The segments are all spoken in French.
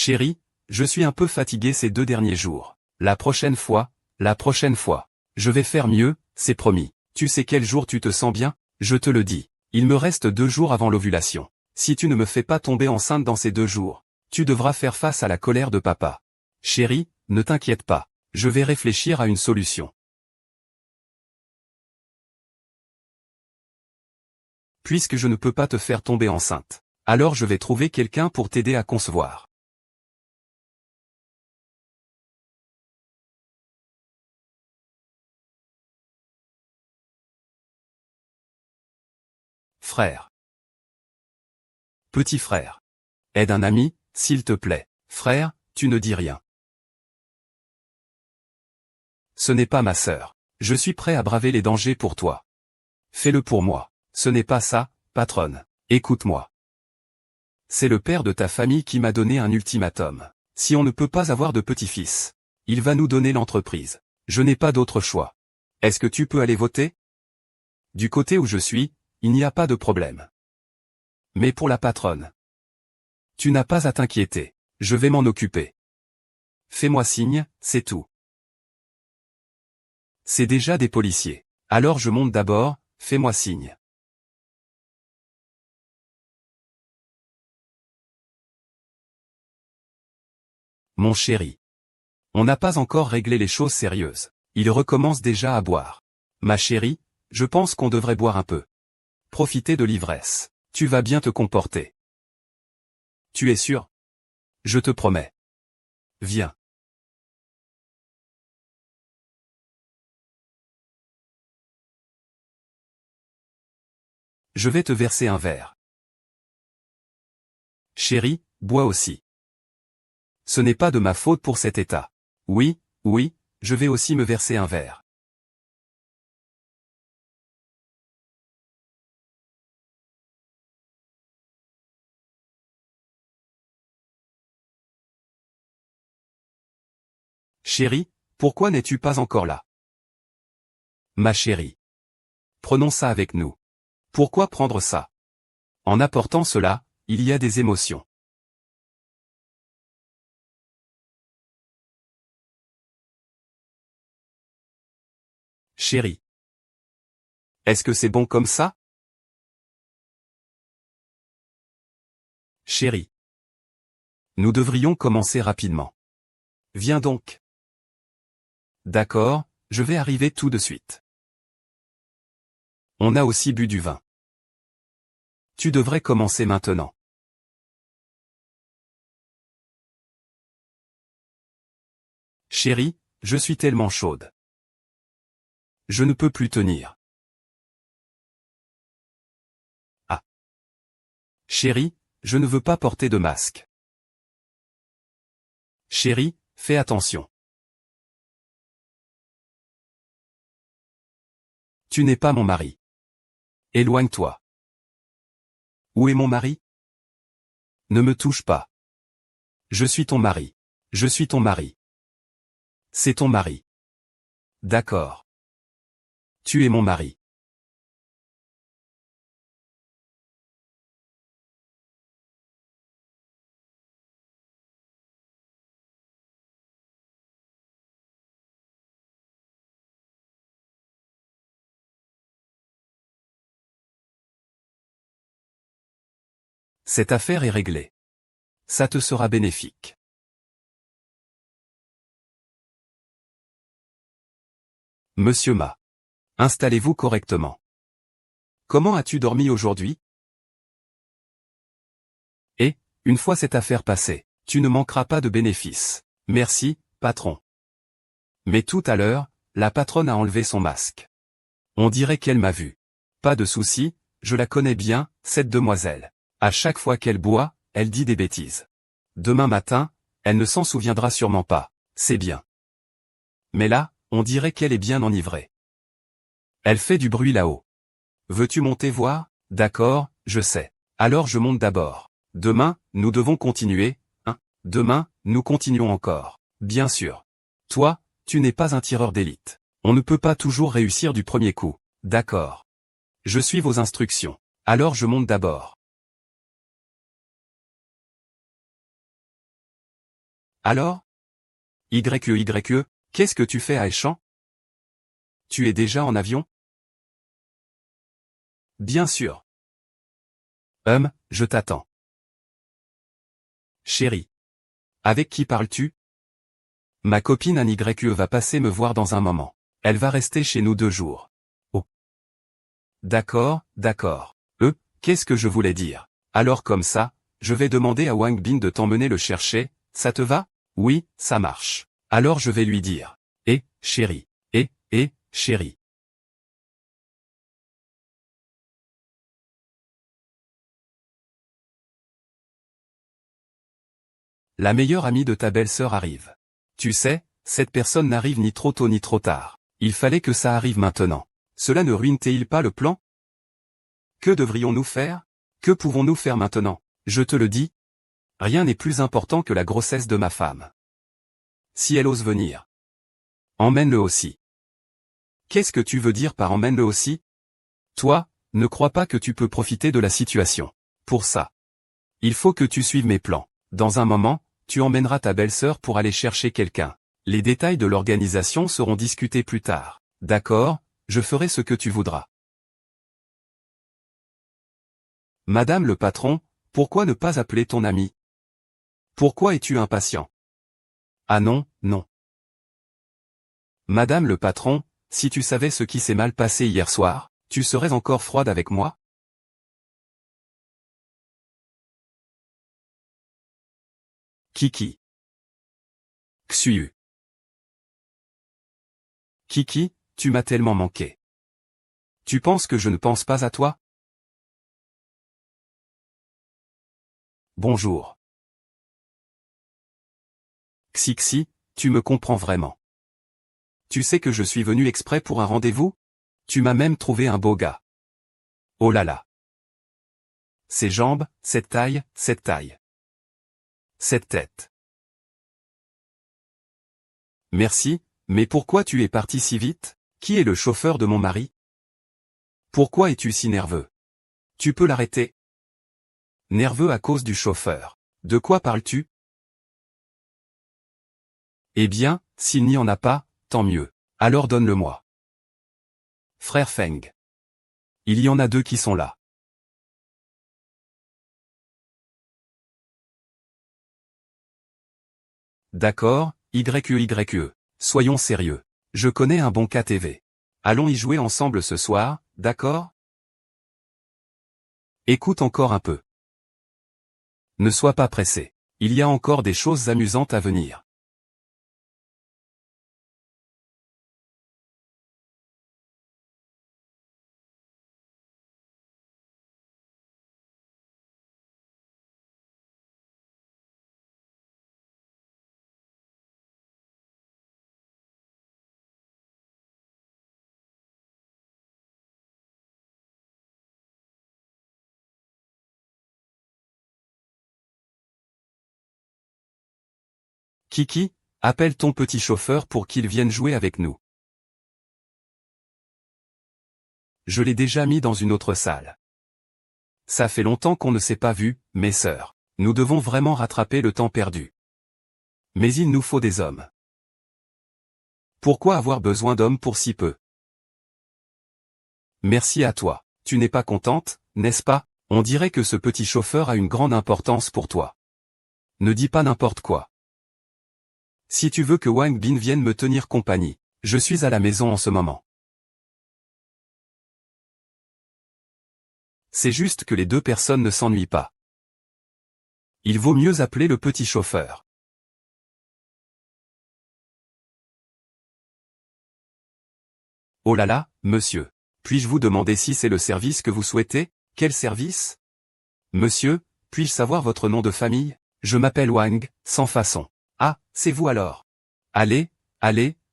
Chérie, je suis un peu fatigué ces 2 derniers jours. La prochaine fois, je vais faire mieux, c'est promis. Tu sais quel jour tu te sens bien? Je te le dis. Il me reste 2 jours avant l'ovulation. Si tu ne me fais pas tomber enceinte dans ces 2 jours, tu devras faire face à la colère de papa. Chérie, ne t'inquiète pas. Je vais réfléchir à une solution. Puisque je ne peux pas te faire tomber enceinte, alors je vais trouver quelqu'un pour t'aider à concevoir. Frère. Petit frère. Aide un ami, s'il te plaît. Frère, tu ne dis rien. Ce n'est pas ma sœur. Je suis prêt à braver les dangers pour toi. Fais-le pour moi. Ce n'est pas ça, patronne. Écoute-moi. C'est le père de ta famille qui m'a donné un ultimatum. Si on ne peut pas avoir de petit-fils, il va nous donner l'entreprise. Je n'ai pas d'autre choix. Est-ce que tu peux aller voter? Du côté où je suis, il n'y a pas de problème. Mais pour la patronne, tu n'as pas à t'inquiéter. Je vais m'en occuper. Fais-moi signe, c'est tout. C'est déjà des policiers. Alors je monte d'abord, fais-moi signe. Mon chéri. On n'a pas encore réglé les choses sérieuses. Il recommence déjà à boire. Ma chérie, je pense qu'on devrait boire un peu. Profiter de l'ivresse. Tu vas bien te comporter. Tu es sûr? Je te promets. Viens. Je vais te verser un verre. Chérie, bois aussi. Ce n'est pas de ma faute pour cet état. Oui, je vais aussi me verser un verre. Chérie, pourquoi n'es-tu pas encore là? Ma chérie. Prenons ça avec nous. Pourquoi prendre ça? En apportant cela, il y a des émotions. Chérie. Est-ce que c'est bon comme ça? Chérie. Nous devrions commencer rapidement. Viens donc. D'accord, je vais arriver tout de suite. On a aussi bu du vin. Tu devrais commencer maintenant. Chérie, je suis tellement chaude. Je ne peux plus tenir. Ah. Chérie, je ne veux pas porter de masque. Chérie, fais attention. Tu n'es pas mon mari. Éloigne-toi. Où est mon mari? Ne me touche pas. Je suis ton mari. Je suis ton mari. C'est ton mari. D'accord. Tu es mon mari. Cette affaire est réglée. Ça te sera bénéfique. Monsieur Ma. Installez-vous correctement. Comment as-tu dormi aujourd'hui? Et, une fois cette affaire passée, tu ne manqueras pas de bénéfices. Merci, patron. Mais tout à l'heure, la patronne a enlevé son masque. On dirait qu'elle m'a vu. Pas de souci, je la connais bien, cette demoiselle. À chaque fois qu'elle boit, elle dit des bêtises. Demain matin, elle ne s'en souviendra sûrement pas. C'est bien. Mais là, on dirait qu'elle est bien enivrée. Elle fait du bruit là-haut. Veux-tu monter voir? D'accord, je sais. Alors je monte d'abord. Demain, nous devons continuer, hein? Demain, nous continuons encore. Bien sûr. Toi, tu n'es pas un tireur d'élite. On ne peut pas toujours réussir du premier coup. D'accord. Je suis vos instructions. Alors je monte d'abord. Alors? Qu'est-ce que tu fais à Échamps? Tu es déjà en avion? Bien sûr. Je t'attends. Chérie. Avec qui parles-tu? Ma copine Anne YE va passer me voir dans un moment. Elle va rester chez nous 2 jours. Oh. D'accord. Qu'est-ce que je voulais dire? Alors comme ça, je vais demander à Wang Bin de t'emmener le chercher, ça te va? Oui, ça marche. Alors je vais lui dire. Chérie. Chérie. La meilleure amie de ta belle-sœur arrive. Tu sais, cette personne n'arrive ni trop tôt ni trop tard. Il fallait que ça arrive maintenant. Cela ne ruine-t-il pas le plan? Que devrions-nous faire? Que pouvons-nous faire maintenant? Je te le dis. Rien n'est plus important que la grossesse de ma femme. Si elle ose venir. Emmène-le aussi. Qu'est-ce que tu veux dire par emmène-le aussi? Toi, ne crois pas que tu peux profiter de la situation. Pour ça, il faut que tu suives mes plans. Dans un moment, tu emmèneras ta belle-sœur pour aller chercher quelqu'un. Les détails de l'organisation seront discutés plus tard. D'accord, je ferai ce que tu voudras. Madame le patron, pourquoi ne pas appeler ton ami? Pourquoi es-tu impatient? Ah non. Madame le patron, si tu savais ce qui s'est mal passé hier soir, tu serais encore froide avec moi? Kiki. Xu. Kiki, tu m'as tellement manqué. Tu penses que je ne pense pas à toi? Bonjour. Xixi, tu me comprends vraiment. Tu sais que je suis venu exprès pour un rendez-vous? Tu m'as même trouvé un beau gars. Oh là là. Ces jambes, cette taille. Cette tête. Merci, mais pourquoi tu es parti si vite? Qui est le chauffeur de mon mari? Pourquoi es-tu si nerveux? Tu peux l'arrêter? Nerveux à cause du chauffeur. De quoi parles-tu? Eh bien, s'il n'y en a pas, tant mieux. Alors donne-le-moi. Frère Feng. Il y en a 2 qui sont là. D'accord, YE. Soyons sérieux. Je connais un bon KTV. Allons y jouer ensemble ce soir, d'accord? Écoute encore un peu. Ne sois pas pressé. Il y a encore des choses amusantes à venir. Kiki, appelle ton petit chauffeur pour qu'il vienne jouer avec nous. Je l'ai déjà mis dans une autre salle. Ça fait longtemps qu'on ne s'est pas vu, mes sœurs. Nous devons vraiment rattraper le temps perdu. Mais il nous faut des hommes. Pourquoi avoir besoin d'hommes pour si peu? Merci à toi. Tu n'es pas contente, n'est-ce pas? On dirait que ce petit chauffeur a une grande importance pour toi. Ne dis pas n'importe quoi. Si tu veux que Wang Bin vienne me tenir compagnie, je suis à la maison en ce moment. C'est juste que les 2 personnes ne s'ennuient pas. Il vaut mieux appeler le petit chauffeur. Oh là là, monsieur. Puis-je vous demander si c'est le service que vous souhaitez? Quel service? Monsieur, puis-je savoir votre nom de famille? Je m'appelle Wang, sans façon. Ah, c'est vous alors. Allez,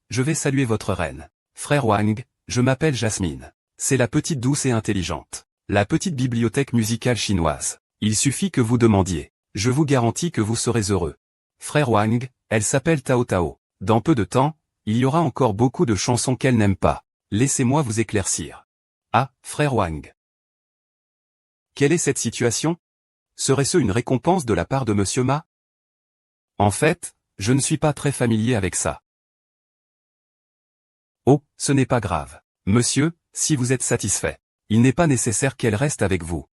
je vais saluer votre reine. Frère Wang, je m'appelle Jasmine. C'est la petite douce et intelligente. La petite bibliothèque musicale chinoise. Il suffit que vous demandiez. Je vous garantis que vous serez heureux. Frère Wang, elle s'appelle Tao Tao. Dans peu de temps, il y aura encore beaucoup de chansons qu'elle n'aime pas. Laissez-moi vous éclaircir. Ah, frère Wang. Quelle est cette situation? Serait-ce une récompense de la part de Monsieur Ma? En fait, Je ne suis pas très familier avec ça. Oh, ce n'est pas grave. Monsieur, si vous êtes satisfait, il n'est pas nécessaire qu'elles restent avec vous.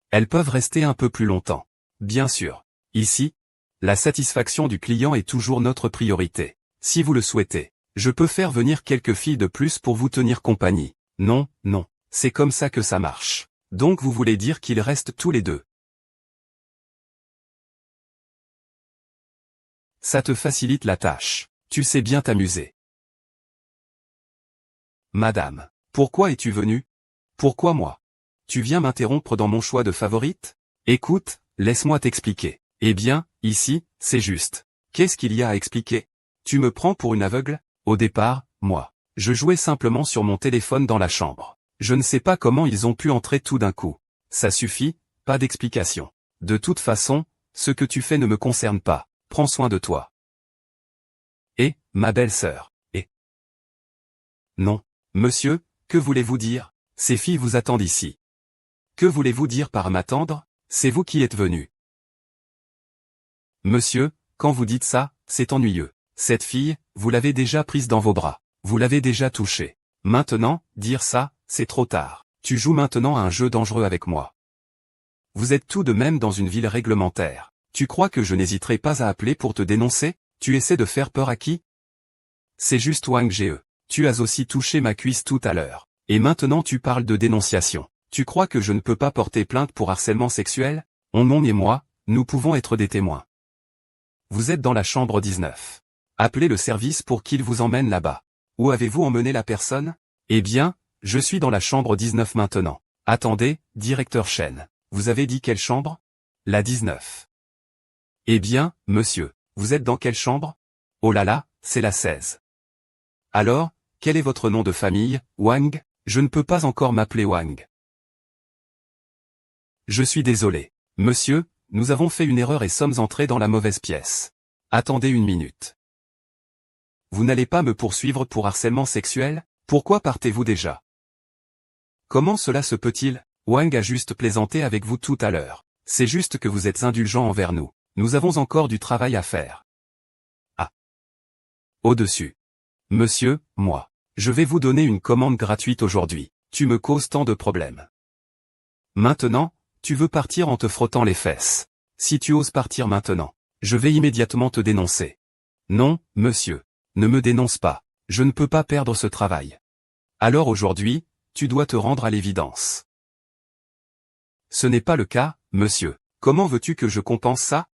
Elles peuvent rester un peu plus longtemps. Bien sûr. Ici, la satisfaction du client est toujours notre priorité. Si vous le souhaitez, je peux faire venir quelques filles de plus pour vous tenir compagnie. Non, non, c'est comme ça que ça marche. Donc vous voulez dire qu'ils restent tous les deux. Ça te facilite la tâche. Tu sais bien t'amuser. Madame, pourquoi es-tu venue? Pourquoi moi? Tu viens m'interrompre dans mon choix de favorite? Écoute, laisse-moi t'expliquer. Eh bien, ici, c'est juste. Qu'est-ce qu'il y a à expliquer? Tu me prends pour une aveugle? Au départ, moi, je jouais simplement sur mon téléphone dans la chambre. Je ne sais pas comment ils ont pu entrer tout d'un coup. Ça suffit, pas d'explication. De toute façon, ce que tu fais ne me concerne pas. Prends soin de toi. Et, ma belle-sœur, et... Non. Monsieur, que voulez-vous dire? Ces filles vous attendent ici. Que voulez-vous dire par m'attendre? C'est vous qui êtes venu. Monsieur, quand vous dites ça, c'est ennuyeux. Cette fille, vous l'avez déjà prise dans vos bras. Vous l'avez déjà touchée. Maintenant, dire ça, c'est trop tard. Tu joues maintenant à un jeu dangereux avec moi. Vous êtes tout de même dans une ville réglementaire. Tu crois que je n'hésiterai pas à appeler pour te dénoncer? Tu essaies de faire peur à qui? C'est juste Wang Ge. Tu as aussi touché ma cuisse tout à l'heure. Et maintenant tu parles de dénonciation. Tu crois que je ne peux pas porter plainte pour harcèlement sexuel? On et moi, nous pouvons être des témoins. Vous êtes dans la chambre 19. Appelez le service pour qu'il vous emmène là-bas. Où avez-vous emmené la personne? Eh bien, je suis dans la chambre 19 maintenant. Attendez, directeur Chen. Vous avez dit quelle chambre? La 19. Eh bien, monsieur, vous êtes dans quelle chambre? Oh là là, c'est la 16. Alors, quel est votre nom de famille, Wang? Je ne peux pas encore m'appeler Wang. Je suis désolé. Monsieur, nous avons fait une erreur et sommes entrés dans la mauvaise pièce. Attendez une minute. Vous n'allez pas me poursuivre pour harcèlement sexuel? Pourquoi partez-vous déjà? Comment cela se peut-il? Wang a juste plaisanté avec vous tout à l'heure. C'est juste que vous êtes indulgent envers nous. Nous avons encore du travail à faire. Ah. Au-dessus. Monsieur, moi. Je vais vous donner une commande gratuite aujourd'hui. Tu me causes tant de problèmes. Maintenant, tu veux partir en te frottant les fesses. Si tu oses partir maintenant, je vais immédiatement te dénoncer. Non, monsieur. Ne me dénonce pas. Je ne peux pas perdre ce travail. Alors aujourd'hui, tu dois te rendre à l'évidence. Ce n'est pas le cas, monsieur. Comment veux-tu que je compense ça?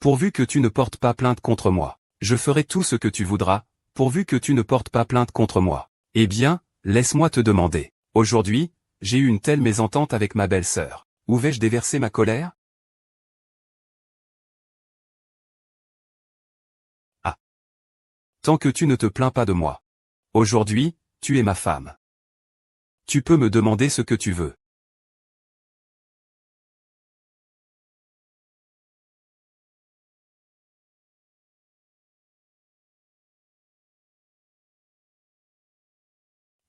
Pourvu que tu ne portes pas plainte contre moi, je ferai tout ce que tu voudras, pourvu que tu ne portes pas plainte contre moi. Eh bien, laisse-moi te demander. Aujourd'hui, j'ai eu une telle mésentente avec ma belle-sœur. Où vais-je déverser ma colère? Ah. Tant que tu ne te plains pas de moi. Aujourd'hui, tu es ma femme. Tu peux me demander ce que tu veux.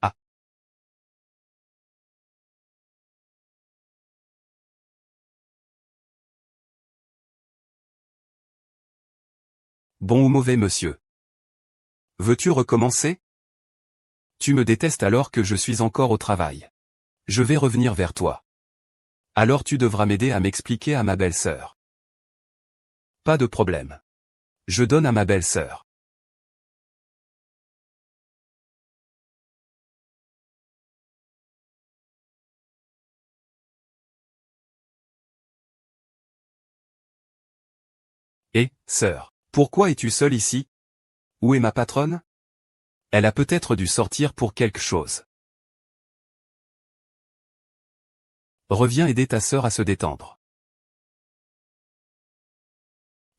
Ah. Bon ou mauvais monsieur? Veux-tu recommencer? Tu me détestes alors que je suis encore au travail. Je vais revenir vers toi. Alors tu devras m'aider à m'expliquer à ma belle-sœur. Pas de problème. Je donne à ma belle-sœur. Et, sœur, pourquoi es-tu seule ici? Où est ma patronne? Elle a peut-être dû sortir pour quelque chose. Reviens aider ta sœur à se détendre.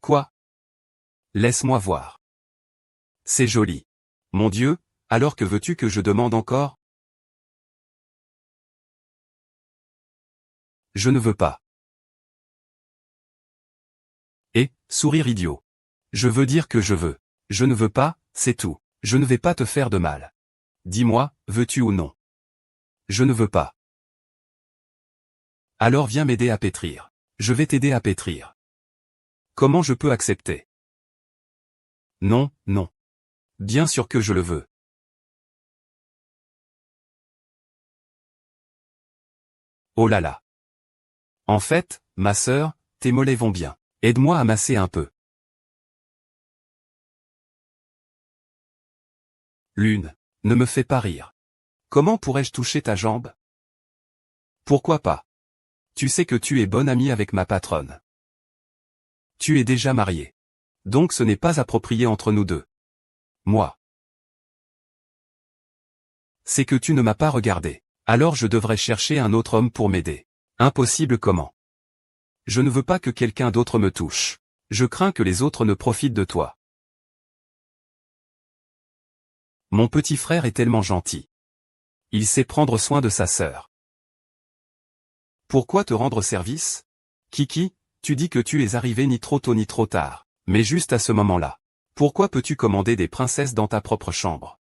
Quoi? Laisse-moi voir. C'est joli. Mon Dieu, alors que veux-tu que je demande encore? Je ne veux pas. Et, sourire idiot. Je veux dire que je veux. Je ne veux pas, c'est tout. Je ne vais pas te faire de mal. Dis-moi, veux-tu ou non? Je ne veux pas. Alors viens m'aider à pétrir. Je vais t'aider à pétrir. Comment je peux accepter? Non, non. Bien sûr que je le veux. Oh là là. En fait, ma sœur, tes mollets vont bien. Aide-moi à masser un peu. Lune. Ne me fais pas rire. Comment pourrais-je toucher ta jambe? Pourquoi pas? Tu sais que tu es bonne amie avec ma patronne. Tu es déjà mariée. Donc ce n'est pas approprié entre nous deux. Moi. C'est que tu ne m'as pas regardé. Alors je devrais chercher un autre homme pour m'aider. Impossible comment? Je ne veux pas que quelqu'un d'autre me touche. Je crains que les autres ne profitent de toi. Mon petit frère est tellement gentil. Il sait prendre soin de sa sœur. Pourquoi te rendre service? Kiki, tu dis que tu es arrivé ni trop tôt ni trop tard, mais juste à ce moment-là. Pourquoi peux-tu commander des princesses dans ta propre chambre?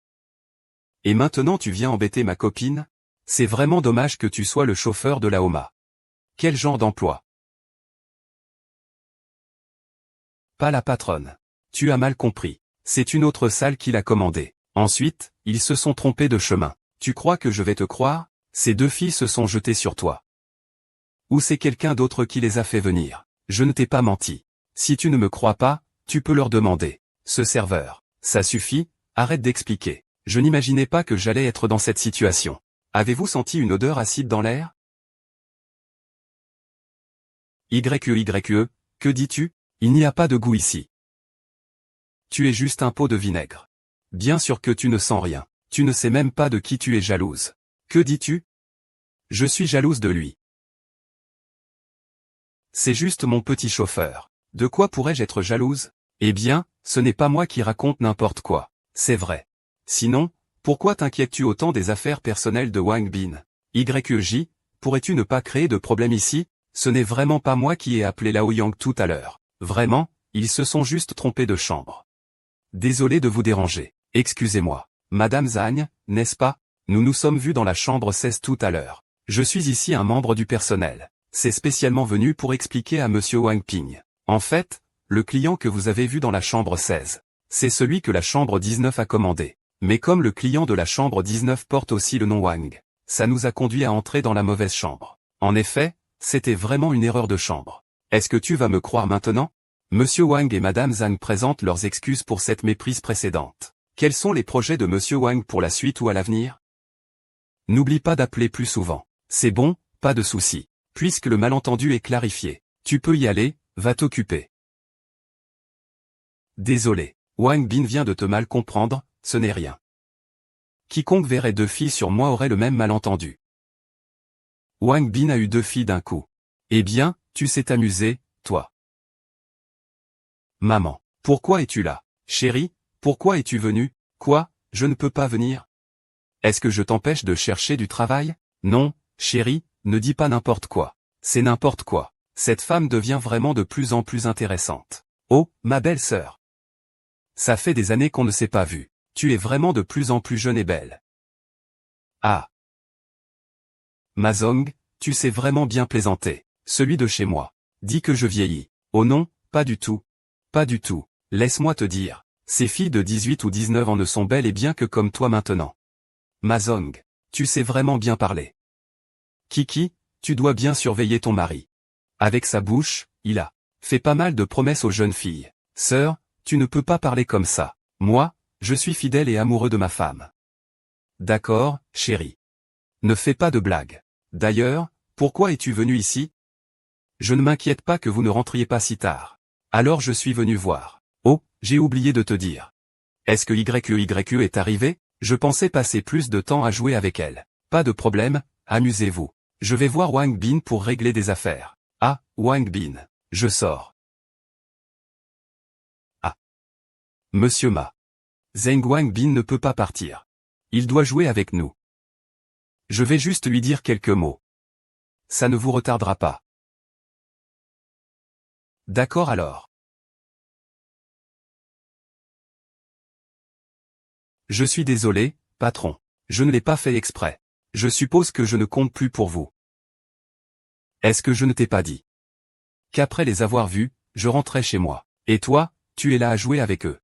Et maintenant tu viens embêter ma copine? C'est vraiment dommage que tu sois le chauffeur de la Homa. Quel genre d'emploi? Pas la patronne. Tu as mal compris. C'est une autre salle qui l'a commandée. Ensuite, ils se sont trompés de chemin. Tu crois que je vais te croire? Ces deux filles se sont jetées sur toi. Ou c'est quelqu'un d'autre qui les a fait venir? Je ne t'ai pas menti. Si tu ne me crois pas, tu peux leur demander. Ce serveur. Ça suffit, arrête d'expliquer. Je n'imaginais pas que j'allais être dans cette situation. Avez-vous senti une odeur acide dans l'air? YE, que dis-tu? Il n'y a pas de goût ici. Tu es juste un pot de vinaigre. Bien sûr que tu ne sens rien. Tu ne sais même pas de qui tu es jalouse. Que dis-tu? Je suis jalouse de lui. C'est juste mon petit chauffeur. De quoi pourrais-je être jalouse? Eh bien, ce n'est pas moi qui raconte n'importe quoi. C'est vrai. Sinon, pourquoi t'inquiètes-tu autant des affaires personnelles de Wang Bin? YJ, pourrais-tu ne pas créer de problème ici? Ce n'est vraiment pas moi qui ai appelé Lao Yang tout à l'heure. Vraiment, ils se sont juste trompés de chambre. Désolé de vous déranger. Excusez-moi. Madame Zhang, n'est-ce pas? Nous nous sommes vus dans la chambre 16 tout à l'heure. Je suis ici un membre du personnel. C'est spécialement venu pour expliquer à monsieur Wang Ping. En fait, le client que vous avez vu dans la chambre 16, c'est celui que la chambre 19 a commandé. Mais comme le client de la chambre 19 porte aussi le nom Wang, ça nous a conduit à entrer dans la mauvaise chambre. En effet, c'était vraiment une erreur de chambre. Est-ce que tu vas me croire maintenant? Monsieur Wang et Madame Zhang présentent leurs excuses pour cette méprise précédente. Quels sont les projets de Monsieur Wang pour la suite ou à l'avenir? N'oublie pas d'appeler plus souvent. C'est bon, pas de souci. Puisque le malentendu est clarifié, tu peux y aller, va t'occuper. Désolé, Wang Bin vient de te mal comprendre, ce n'est rien. Quiconque verrait deux filles sur moi aurait le même malentendu. Wang Bin a eu deux filles d'un coup. Eh bien, tu sais t'amuser, toi. Maman, pourquoi es-tu là? Chérie, pourquoi es-tu venue? Quoi, je ne peux pas venir? Est-ce que je t'empêche de chercher du travail? Non, chérie, ne dis pas n'importe quoi. C'est n'importe quoi. Cette femme devient vraiment de plus en plus intéressante. Oh, ma belle-sœur. Ça fait des années qu'on ne s'est pas vu. Tu es vraiment de plus en plus jeune et belle. Ah. Mazong, tu sais vraiment bien plaisanter. Celui de chez moi. Dis que je vieillis. Oh non, pas du tout. Pas du tout. Laisse-moi te dire. Ces filles de 18 ou 19 ans ne sont belles et bien que comme toi maintenant. Mazong, tu sais vraiment bien parler. Kiki, tu dois bien surveiller ton mari. Avec sa bouche, il a fait pas mal de promesses aux jeunes filles. Sœur, tu ne peux pas parler comme ça. Moi, je suis fidèle et amoureux de ma femme. D'accord, chérie. Ne fais pas de blagues. D'ailleurs, pourquoi es-tu venu ici? Je ne m'inquiète pas que vous ne rentriez pas si tard. Alors je suis venu voir. Oh, j'ai oublié de te dire. Est-ce que YE est arrivé? Je pensais passer plus de temps à jouer avec elle. Pas de problème, amusez-vous. Je vais voir Wang Bin pour régler des affaires. Ah, Wang Bin. Je sors. Ah. Monsieur Ma. Zheng Wang Bin ne peut pas partir. Il doit jouer avec nous. Je vais juste lui dire quelques mots. Ça ne vous retardera pas. D'accord alors. Je suis désolé, patron. Je ne l'ai pas fait exprès. Je suppose que je ne compte plus pour vous. Est-ce que je ne t'ai pas dit qu'après les avoir vus, je rentrais chez moi. Et toi, tu es là à jouer avec eux.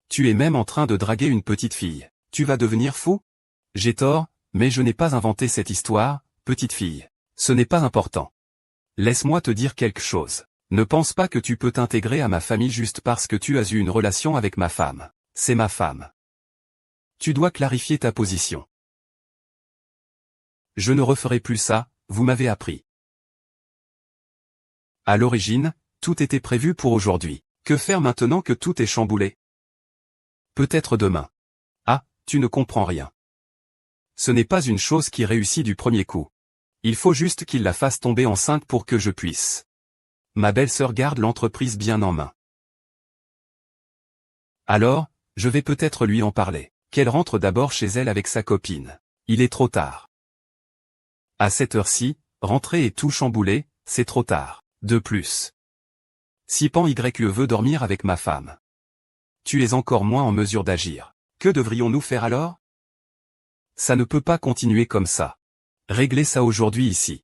Tu es même en train de draguer une petite fille. Tu vas devenir fou? J'ai tort, mais je n'ai pas inventé cette histoire, petite fille. Ce n'est pas important. Laisse-moi te dire quelque chose. Ne pense pas que tu peux t'intégrer à ma famille juste parce que tu as eu une relation avec ma femme. C'est ma femme. Tu dois clarifier ta position. Je ne referai plus ça, vous m'avez appris. À l'origine, tout était prévu pour aujourd'hui. Que faire maintenant que tout est chamboulé? Peut-être demain. Ah, tu ne comprends rien. Ce n'est pas une chose qui réussit du premier coup. Il faut juste qu'il la fasse tomber enceinte pour que je puisse. Ma belle-sœur garde l'entreprise bien en main. Alors, je vais peut-être lui en parler. Qu'elle rentre d'abord chez elle avec sa copine. Il est trop tard. À cette heure-ci, rentrer et tout chambouler, c'est trop tard. De plus. Si Pan YE veut dormir avec ma femme. Tu es encore moins en mesure d'agir. Que devrions-nous faire alors? Ça ne peut pas continuer comme ça. Réglez ça aujourd'hui ici.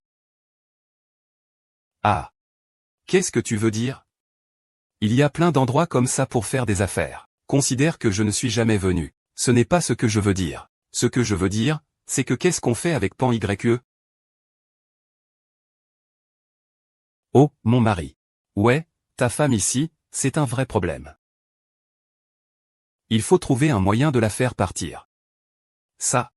Ah. Qu'est-ce que tu veux dire? Il y a plein d'endroits comme ça pour faire des affaires. Considère que je ne suis jamais venu. Ce n'est pas ce que je veux dire. Ce que je veux dire, c'est que qu'est-ce qu'on fait avec Pan YE? Oh, mon mari. Ouais, ta femme ici, c'est un vrai problème. Il faut trouver un moyen de la faire partir. Ça.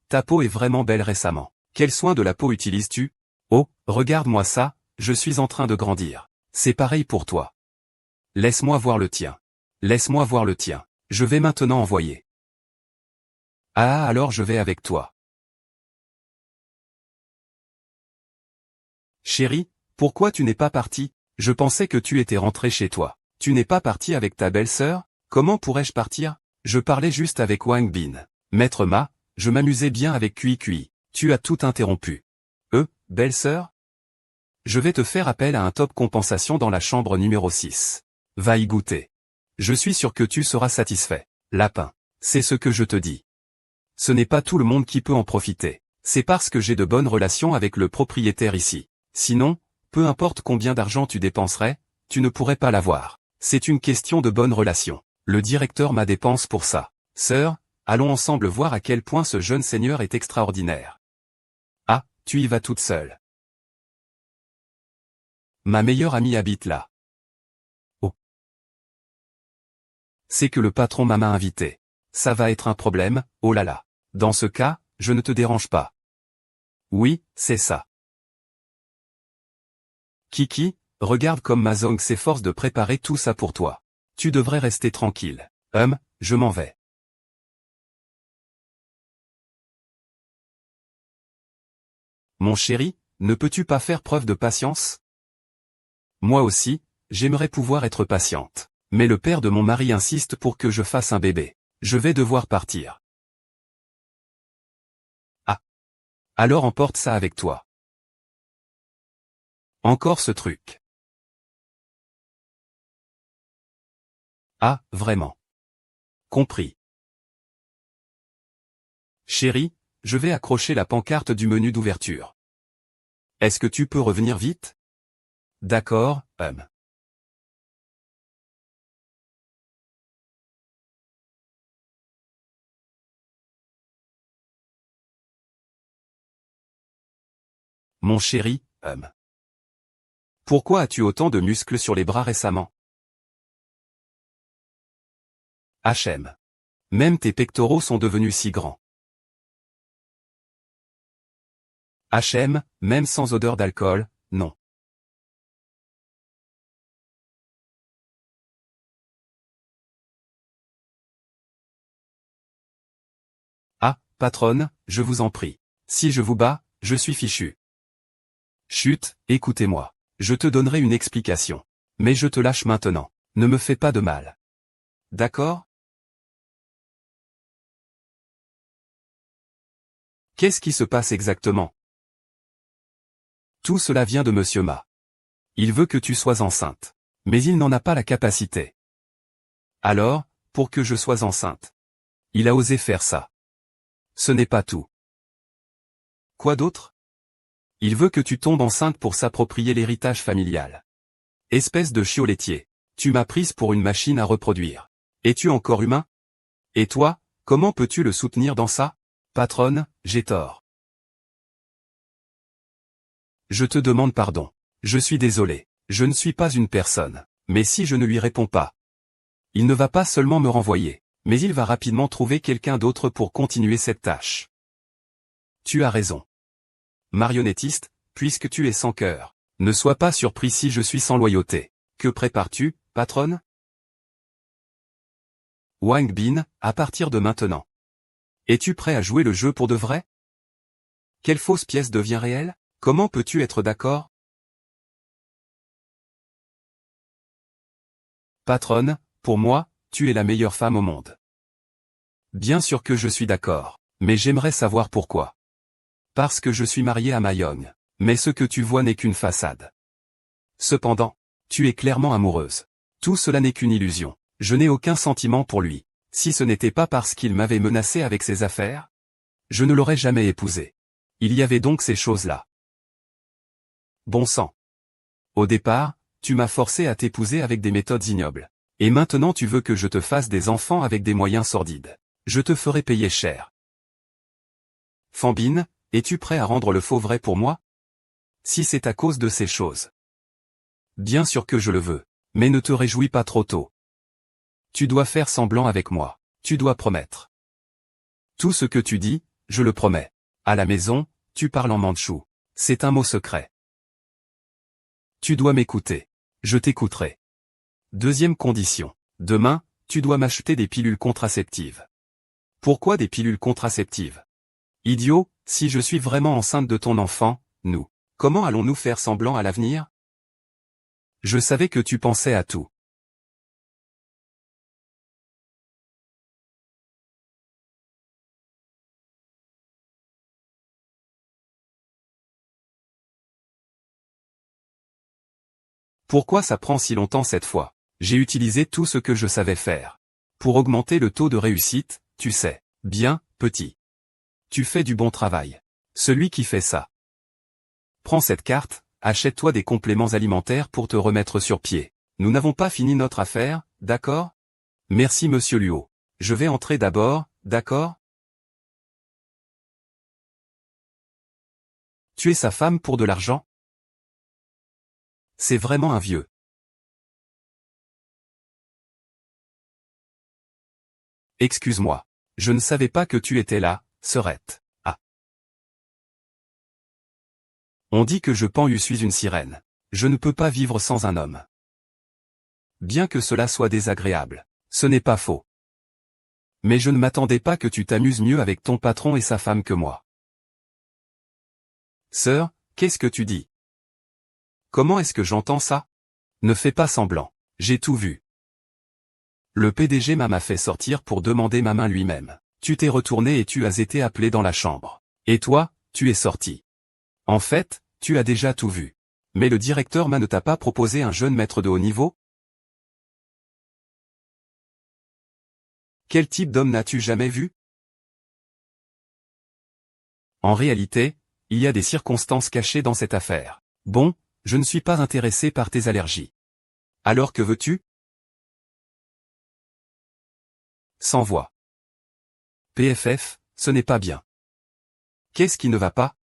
Ta peau est vraiment belle récemment. Quel soin de la peau utilises-tu? Oh, regarde-moi ça, je suis en train de grandir. C'est pareil pour toi. Laisse-moi voir le tien. Laisse-moi voir le tien. Je vais maintenant envoyer. Ah alors je vais avec toi. Chérie, pourquoi tu n'es pas parti? Je pensais que tu étais rentré chez toi. Tu n'es pas parti avec ta belle-sœur? Comment pourrais-je partir? Je parlais juste avec Wang Bin. Maître Ma, je m'amusais bien avec Cui Cui. Tu as tout interrompu. Belle-sœur? Je vais te faire appel à un top compensation dans la chambre numéro 6. Va y goûter. Je suis sûr que tu seras satisfait. Lapin. C'est ce que je te dis. Ce n'est pas tout le monde qui peut en profiter. C'est parce que j'ai de bonnes relations avec le propriétaire ici. Sinon, peu importe combien d'argent tu dépenserais, tu ne pourrais pas l'avoir. C'est une question de bonnes relations. Le directeur m'a dépense pour ça. Sœur, allons ensemble voir à quel point ce jeune seigneur est extraordinaire. Ah, tu y vas toute seule. Ma meilleure amie habite là. Oh. C'est que le patron m'a invité. Ça va être un problème, oh là là. Dans ce cas, je ne te dérange pas. Oui, c'est ça. Kiki, regarde comme Mazong s'efforce de préparer tout ça pour toi. Tu devrais rester tranquille. Je m'en vais. Mon chéri, ne peux-tu pas faire preuve de patience? Moi aussi, j'aimerais pouvoir être patiente. Mais le père de mon mari insiste pour que je fasse un bébé. Je vais devoir partir. Ah. Alors emporte ça avec toi. Encore ce truc. Ah, vraiment. Compris. Chérie, je vais accrocher la pancarte du menu d'ouverture. Est-ce que tu peux revenir vite? D'accord, Mon chéri, Pourquoi as-tu autant de muscles sur les bras récemment? HM. Même tes pectoraux sont devenus si grands. HM, même sans odeur d'alcool, non. Ah, patronne, je vous en prie. Si je vous bats, je suis fichu. Chut, écoutez-moi. Je te donnerai une explication. Mais je te lâche maintenant. Ne me fais pas de mal. D'accord? Qu'est-ce qui se passe exactement? Tout cela vient de Monsieur Ma. Il veut que tu sois enceinte. Mais il n'en a pas la capacité. Alors, pour que je sois enceinte. Il a osé faire ça. Ce n'est pas tout. Quoi d'autre? Il veut que tu tombes enceinte pour s'approprier l'héritage familial. Espèce de chiot laitier. Tu m'as prise pour une machine à reproduire. Es-tu encore humain? Et toi, comment peux-tu le soutenir dans ça? Patronne, j'ai tort. Je te demande pardon. Je suis désolé. Je ne suis pas une personne. Mais si je ne lui réponds pas, il ne va pas seulement me renvoyer, mais il va rapidement trouver quelqu'un d'autre pour continuer cette tâche. Tu as raison. Marionnettiste, puisque tu es sans cœur, ne sois pas surpris si je suis sans loyauté. Que prépares-tu, patronne? Wang Bin, à partir de maintenant. Es-tu prêt à jouer le jeu pour de vrai? Quelle fausse pièce devient réelle? Comment peux-tu être d'accord? Patronne, pour moi, tu es la meilleure femme au monde. Bien sûr que je suis d'accord, mais j'aimerais savoir pourquoi. Parce que je suis marié à Ma Yong, mais ce que tu vois n'est qu'une façade. Cependant, tu es clairement amoureuse. Tout cela n'est qu'une illusion. Je n'ai aucun sentiment pour lui. Si ce n'était pas parce qu'il m'avait menacé avec ses affaires, je ne l'aurais jamais épousé. Il y avait donc ces choses-là. Bon sang. Au départ, tu m'as forcé à t'épouser avec des méthodes ignobles. Et maintenant tu veux que je te fasse des enfants avec des moyens sordides. Je te ferai payer cher. Fambine, es-tu prêt à rendre le faux vrai pour moi? Si c'est à cause de ces choses. Bien sûr que je le veux. Mais ne te réjouis pas trop tôt. Tu dois faire semblant avec moi. Tu dois promettre. Tout ce que tu dis, je le promets. À la maison, tu parles en mandchou. C'est un mot secret. Tu dois m'écouter. Je t'écouterai. Deuxième condition. Demain, tu dois m'acheter des pilules contraceptives. Pourquoi des pilules contraceptives? Idiot, si je suis vraiment enceinte de ton enfant, comment allons-nous faire semblant à l'avenir? Je savais que tu pensais à tout. Pourquoi ça prend si longtemps cette fois? J'ai utilisé tout ce que je savais faire. Pour augmenter le taux de réussite, tu sais. Bien, petit. Tu fais du bon travail. Celui qui fait ça. Prends cette carte, achète-toi des compléments alimentaires pour te remettre sur pied. Nous n'avons pas fini notre affaire, d'accord? Merci monsieur Luo. Je vais entrer d'abord, d'accord? Tu es sa femme pour de l'argent? C'est vraiment un vieux. Excuse-moi. Je ne savais pas que tu étais là, Serette. Ah. On dit que je suis une sirène. Je ne peux pas vivre sans un homme. Bien que cela soit désagréable. Ce n'est pas faux. Mais je ne m'attendais pas que tu t'amuses mieux avec ton patron et sa femme que moi. Sœur, qu'est-ce que tu dis? Comment est-ce que j'entends ça? Ne fais pas semblant. J'ai tout vu. Le PDG m'a fait sortir pour demander ma main lui-même. Tu t'es retourné et tu as été appelé dans la chambre. Et toi, tu es sorti. En fait, tu as déjà tout vu. Mais le directeur ne t'a pas proposé un jeune maître de haut niveau? Quel type d'homme n'as-tu jamais vu? En réalité, il y a des circonstances cachées dans cette affaire. Bon, je ne suis pas intéressé par tes allergies. Alors que veux-tu? Sans voix. PFF, ce n'est pas bien. Qu'est-ce qui ne va pas?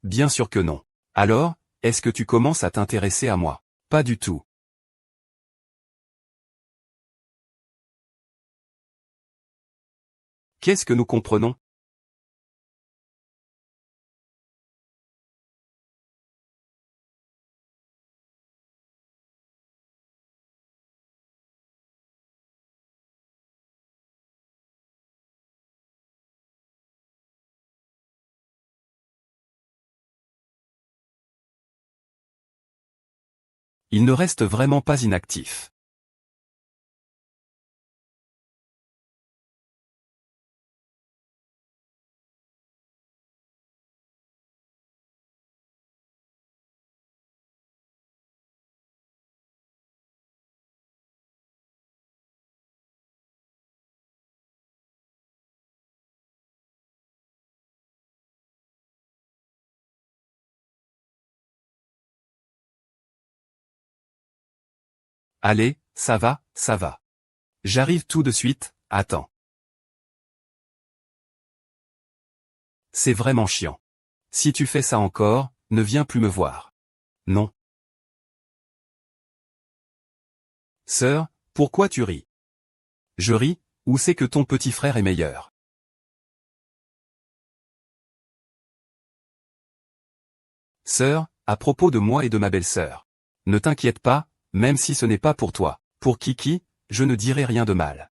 Bien sûr que non. Alors, est-ce que tu commences à t'intéresser à moi? Pas du tout. Qu'est-ce que nous comprenons? Il ne reste vraiment pas inactif. Allez, ça va, ça va. J'arrive tout de suite, attends. C'est vraiment chiant. Si tu fais ça encore, ne viens plus me voir. Non. Sœur, pourquoi tu ris? Je ris, ou c'est que ton petit frère est meilleur? Sœur, à propos de moi et de ma belle-sœur. Ne t'inquiète pas, même si ce n'est pas pour toi. Pour Kiki, je ne dirai rien de mal.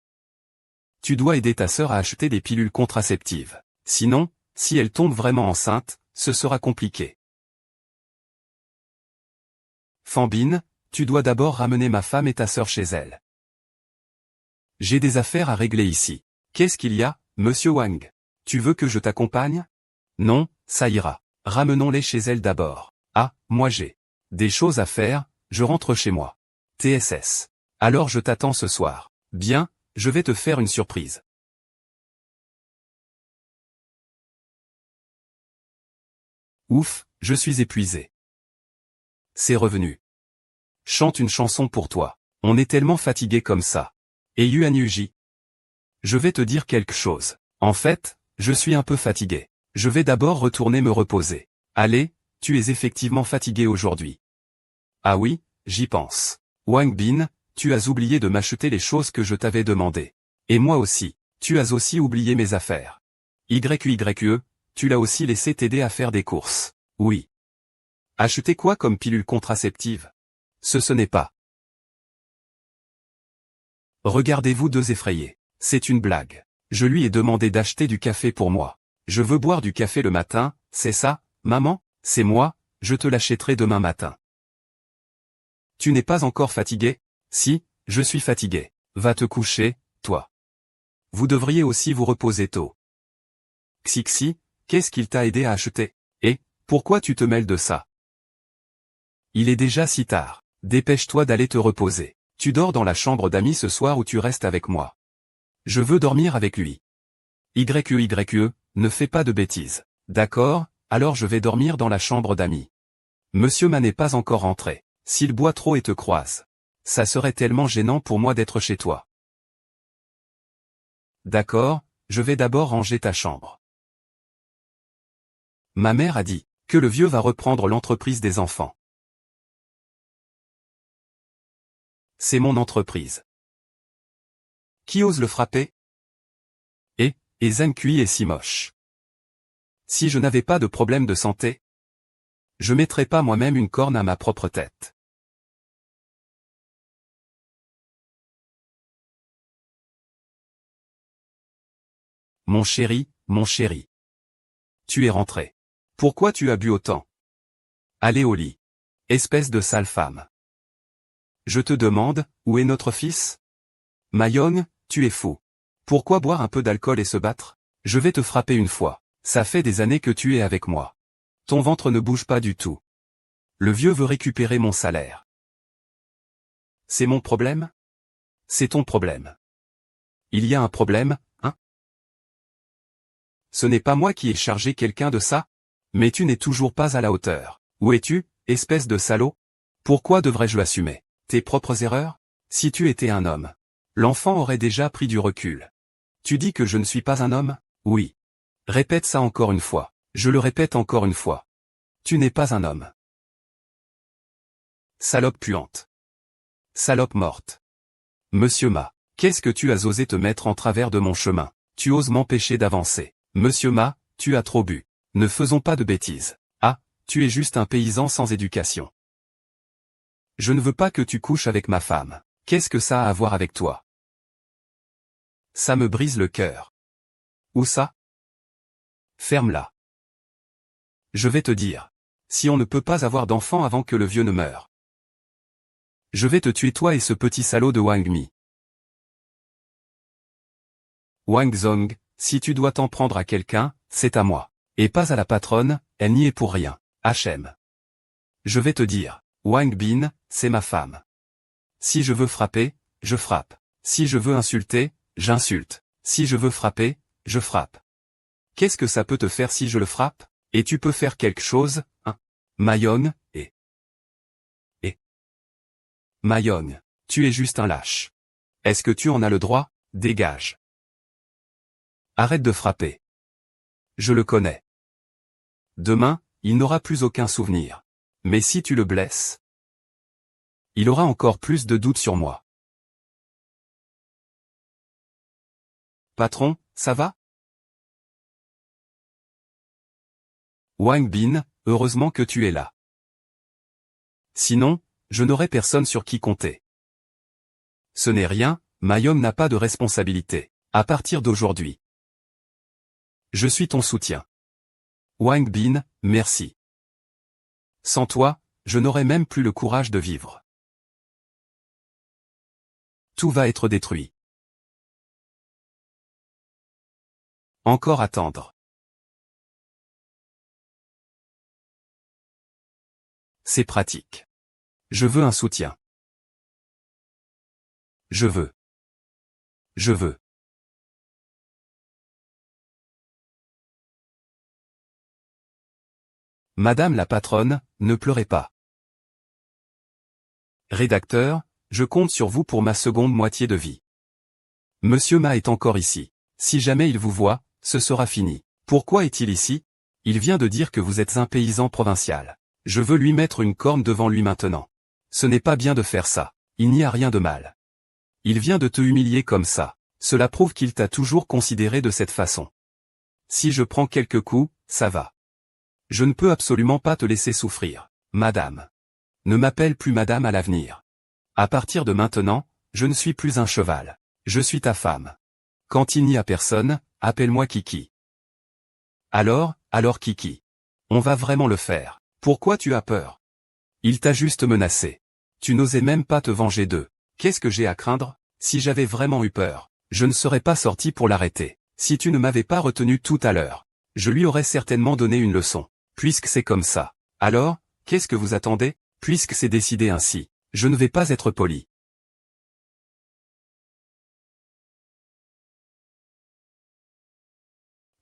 Tu dois aider ta sœur à acheter des pilules contraceptives. Sinon, si elle tombe vraiment enceinte, ce sera compliqué. Fambine, tu dois d'abord ramener ma femme et ta sœur chez elle. J'ai des affaires à régler ici. Qu'est-ce qu'il y a, monsieur Wang? Tu veux que je t'accompagne? Non, ça ira. Ramenons-les chez elle d'abord. Ah, moi j'ai des choses à faire, je rentre chez moi. TSS. Alors je t'attends ce soir. Bien, je vais te faire une surprise. Ouf, je suis épuisé. C'est revenu. Chante une chanson pour toi. On est tellement fatigué comme ça. Et Yuan Yuji. Je vais te dire quelque chose. En fait, je suis un peu fatigué. Je vais d'abord retourner me reposer. Allez, tu es effectivement fatigué aujourd'hui. Ah oui, j'y pense. Wang Bin, tu as oublié de m'acheter les choses que je t'avais demandées. Et moi aussi, tu as aussi oublié mes affaires. YYE, tu l'as aussi laissé t'aider à faire des courses. Oui. Acheter quoi comme pilule contraceptive? Ce n'est pas. Regardez-vous deux effrayés. C'est une blague. Je lui ai demandé d'acheter du café pour moi. Je veux boire du café le matin, c'est ça, maman? C'est moi, je te l'achèterai demain matin. Tu n'es pas encore fatigué? Si, je suis fatigué. Va te coucher, toi. Vous devriez aussi vous reposer tôt. Xixi, qu'est-ce qu'il t'a aidé à acheter? Et, pourquoi tu te mêles de ça? Il est déjà si tard. Dépêche-toi d'aller te reposer. Tu dors dans la chambre d'amis ce soir ou tu restes avec moi? Je veux dormir avec lui. YYE, ne fais pas de bêtises. D'accord, alors je vais dormir dans la chambre d'amis. Monsieur Ma n'est pas encore rentré. S'il boit trop et te croise. Ça serait tellement gênant pour moi d'être chez toi. D'accord, je vais d'abord ranger ta chambre. Ma mère a dit que le vieux va reprendre l'entreprise des enfants. C'est mon entreprise. Qui ose le frapper? Et Zhang Kui est si moche. Si je n'avais pas de problème de santé, je mettrais pas moi-même une corne à ma propre tête. Mon chéri, tu es rentré. Pourquoi tu as bu autant? Allez au lit. Espèce de sale femme. Je te demande, où est notre fils? Mayong, tu es fou. Pourquoi boire un peu d'alcool et se battre? Je vais te frapper une fois. Ça fait des années que tu es avec moi. Ton ventre ne bouge pas du tout. Le vieux veut récupérer mon salaire. C'est mon problème? C'est ton problème. Il y a un problème, hein? Ce n'est pas moi qui ai chargé quelqu'un de ça? Mais tu n'es toujours pas à la hauteur. Où es-tu, espèce de salaud? Pourquoi devrais-je assumer tes propres erreurs? Si tu étais un homme, l'enfant aurait déjà pris du recul. Tu dis que je ne suis pas un homme? Oui. Répète ça encore une fois. Je le répète encore une fois. Tu n'es pas un homme. Salope puante. Salope morte. Monsieur Ma, qu'est-ce que tu as osé te mettre en travers de mon chemin? Tu oses m'empêcher d'avancer. Monsieur Ma, tu as trop bu. Ne faisons pas de bêtises. Ah, tu es juste un paysan sans éducation. Je ne veux pas que tu couches avec ma femme. Qu'est-ce que ça a à voir avec toi? Ça me brise le cœur. Où ça? Ferme-la. Je vais te dire. Si on ne peut pas avoir d'enfant avant que le vieux ne meure. Je vais te tuer toi et ce petit salaud de Wang Mi. Wang Zong, si tu dois t'en prendre à quelqu'un, c'est à moi. Et pas à la patronne, elle n'y est pour rien. HM. Je vais te dire. Wang Bin, c'est ma femme. Si je veux frapper, je frappe. Si je veux insulter, j'insulte. Si je veux frapper, je frappe. Qu'est-ce que ça peut te faire si je le frappe? Et tu peux faire quelque chose, hein? Mayong, et Mayong. Tu es juste un lâche. Est-ce que tu en as le droit? Dégage. Arrête de frapper. Je le connais. Demain, il n'aura plus aucun souvenir. Mais si tu le blesses, il aura encore plus de doutes sur moi. Patron, ça va? Wang Bin, heureusement que tu es là. Sinon, je n'aurais personne sur qui compter. Ce n'est rien, Mayom n'a pas de responsabilité. À partir d'aujourd'hui, je suis ton soutien. Wang Bin, merci. Sans toi, je n'aurais même plus le courage de vivre. Tout va être détruit. Encore attendre. C'est pratique. Je veux un soutien. Je veux. Je veux. Madame la patronne, ne pleurez pas. Rédacteur, je compte sur vous pour ma seconde moitié de vie. Monsieur Ma est encore ici. Si jamais il vous voit, ce sera fini. Pourquoi est-il ici? Il vient de dire que vous êtes un paysan provincial. Je veux lui mettre une corne devant lui maintenant. Ce n'est pas bien de faire ça. Il n'y a rien de mal. Il vient de te humilier comme ça. Cela prouve qu'il t'a toujours considéré de cette façon. Si je prends quelques coups, ça va. Je ne peux absolument pas te laisser souffrir, madame. Ne m'appelle plus madame à l'avenir. À partir de maintenant, je ne suis plus un cheval. Je suis ta femme. Quand il n'y a personne, appelle-moi Kiki. Alors Kiki. On va vraiment le faire. Pourquoi tu as peur? Il t'a juste menacé. Tu n'osais même pas te venger d'eux. Qu'est-ce que j'ai à craindre? Si j'avais vraiment eu peur, je ne serais pas sorti pour l'arrêter. Si tu ne m'avais pas retenu tout à l'heure, je lui aurais certainement donné une leçon. Puisque c'est comme ça. Alors, qu'est-ce que vous attendez? Puisque c'est décidé ainsi, je ne vais pas être poli.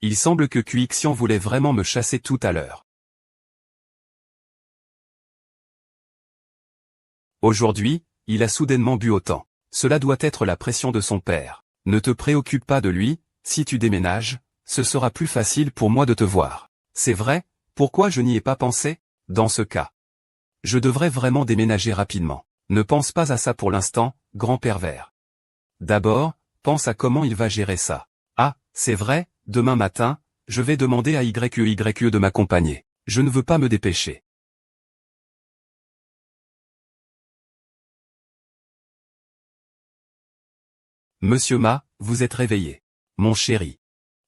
Il semble que Quixian voulait vraiment me chasser tout à l'heure. Aujourd'hui, il a soudainement bu autant. Cela doit être la pression de son père. Ne te préoccupe pas de lui, si tu déménages, ce sera plus facile pour moi de te voir. C'est vrai? Pourquoi je n'y ai pas pensé? Dans ce cas, je devrais vraiment déménager rapidement. Ne pense pas à ça pour l'instant, grand pervers. D'abord, pense à comment il va gérer ça. Ah, c'est vrai, demain matin, je vais demander à YE de m'accompagner. Je ne veux pas me dépêcher. Monsieur Ma, vous êtes réveillé. Mon chéri.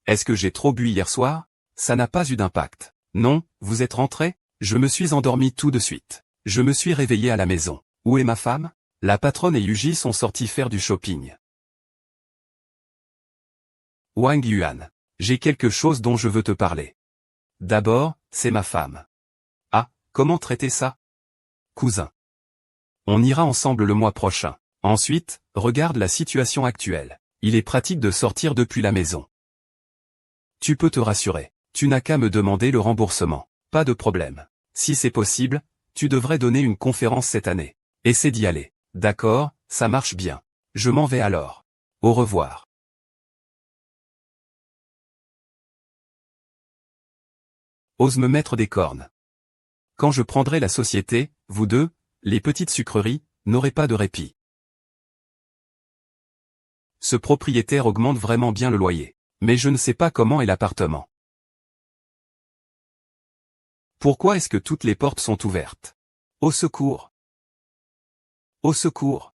Est-ce que j'ai trop bu hier soir? Ça n'a pas eu d'impact. Non, vous êtes rentré? Je me suis endormi tout de suite. Je me suis réveillé à la maison. Où est ma femme? La patronne et Yuji sont sortis faire du shopping. Wang Yuan. J'ai quelque chose dont je veux te parler. D'abord, c'est ma femme. Ah, comment traiter ça? Cousin. On ira ensemble le mois prochain. Ensuite, regarde la situation actuelle. Il est pratique de sortir depuis la maison. Tu peux te rassurer. Tu n'as qu'à me demander le remboursement. Pas de problème. Si c'est possible, tu devrais donner une conférence cette année. Essaie d'y aller. D'accord, ça marche bien. Je m'en vais alors. Au revoir. Ose me mettre des cornes. Quand je prendrai la société, vous deux, les petites sucreries, n'aurez pas de répit. Ce propriétaire augmente vraiment bien le loyer. Mais je ne sais pas comment est l'appartement. Pourquoi est-ce que toutes les portes sont ouvertes? Au secours! Au secours!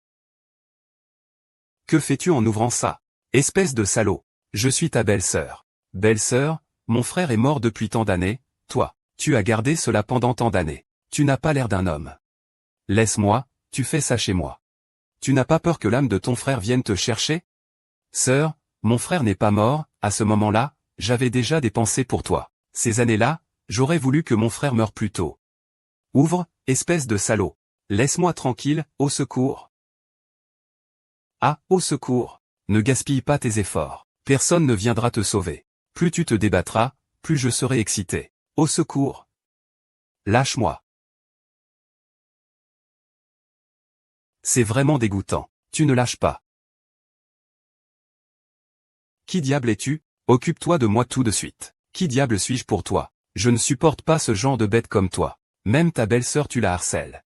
Que fais-tu en ouvrant ça? Espèce de salaud! Je suis ta belle-sœur. Belle-sœur, mon frère est mort depuis tant d'années, toi, tu as gardé cela pendant tant d'années. Tu n'as pas l'air d'un homme. Laisse-moi, tu fais ça chez moi. Tu n'as pas peur que l'âme de ton frère vienne te chercher? Sœur, mon frère n'est pas mort, à ce moment-là, j'avais déjà des pensées pour toi. Ces années-là, j'aurais voulu que mon frère meure plus tôt. Ouvre, espèce de salaud. Laisse-moi tranquille, au secours. Ah, au secours. Ne gaspille pas tes efforts. Personne ne viendra te sauver. Plus tu te débattras, plus je serai excité. Au secours. Lâche-moi. C'est vraiment dégoûtant. Tu ne lâches pas. Qui diable es-tu? Occupe-toi de moi tout de suite. Qui diable suis-je pour toi? Je ne supporte pas ce genre de bête comme toi. Même ta belle-sœur tu la harcèles.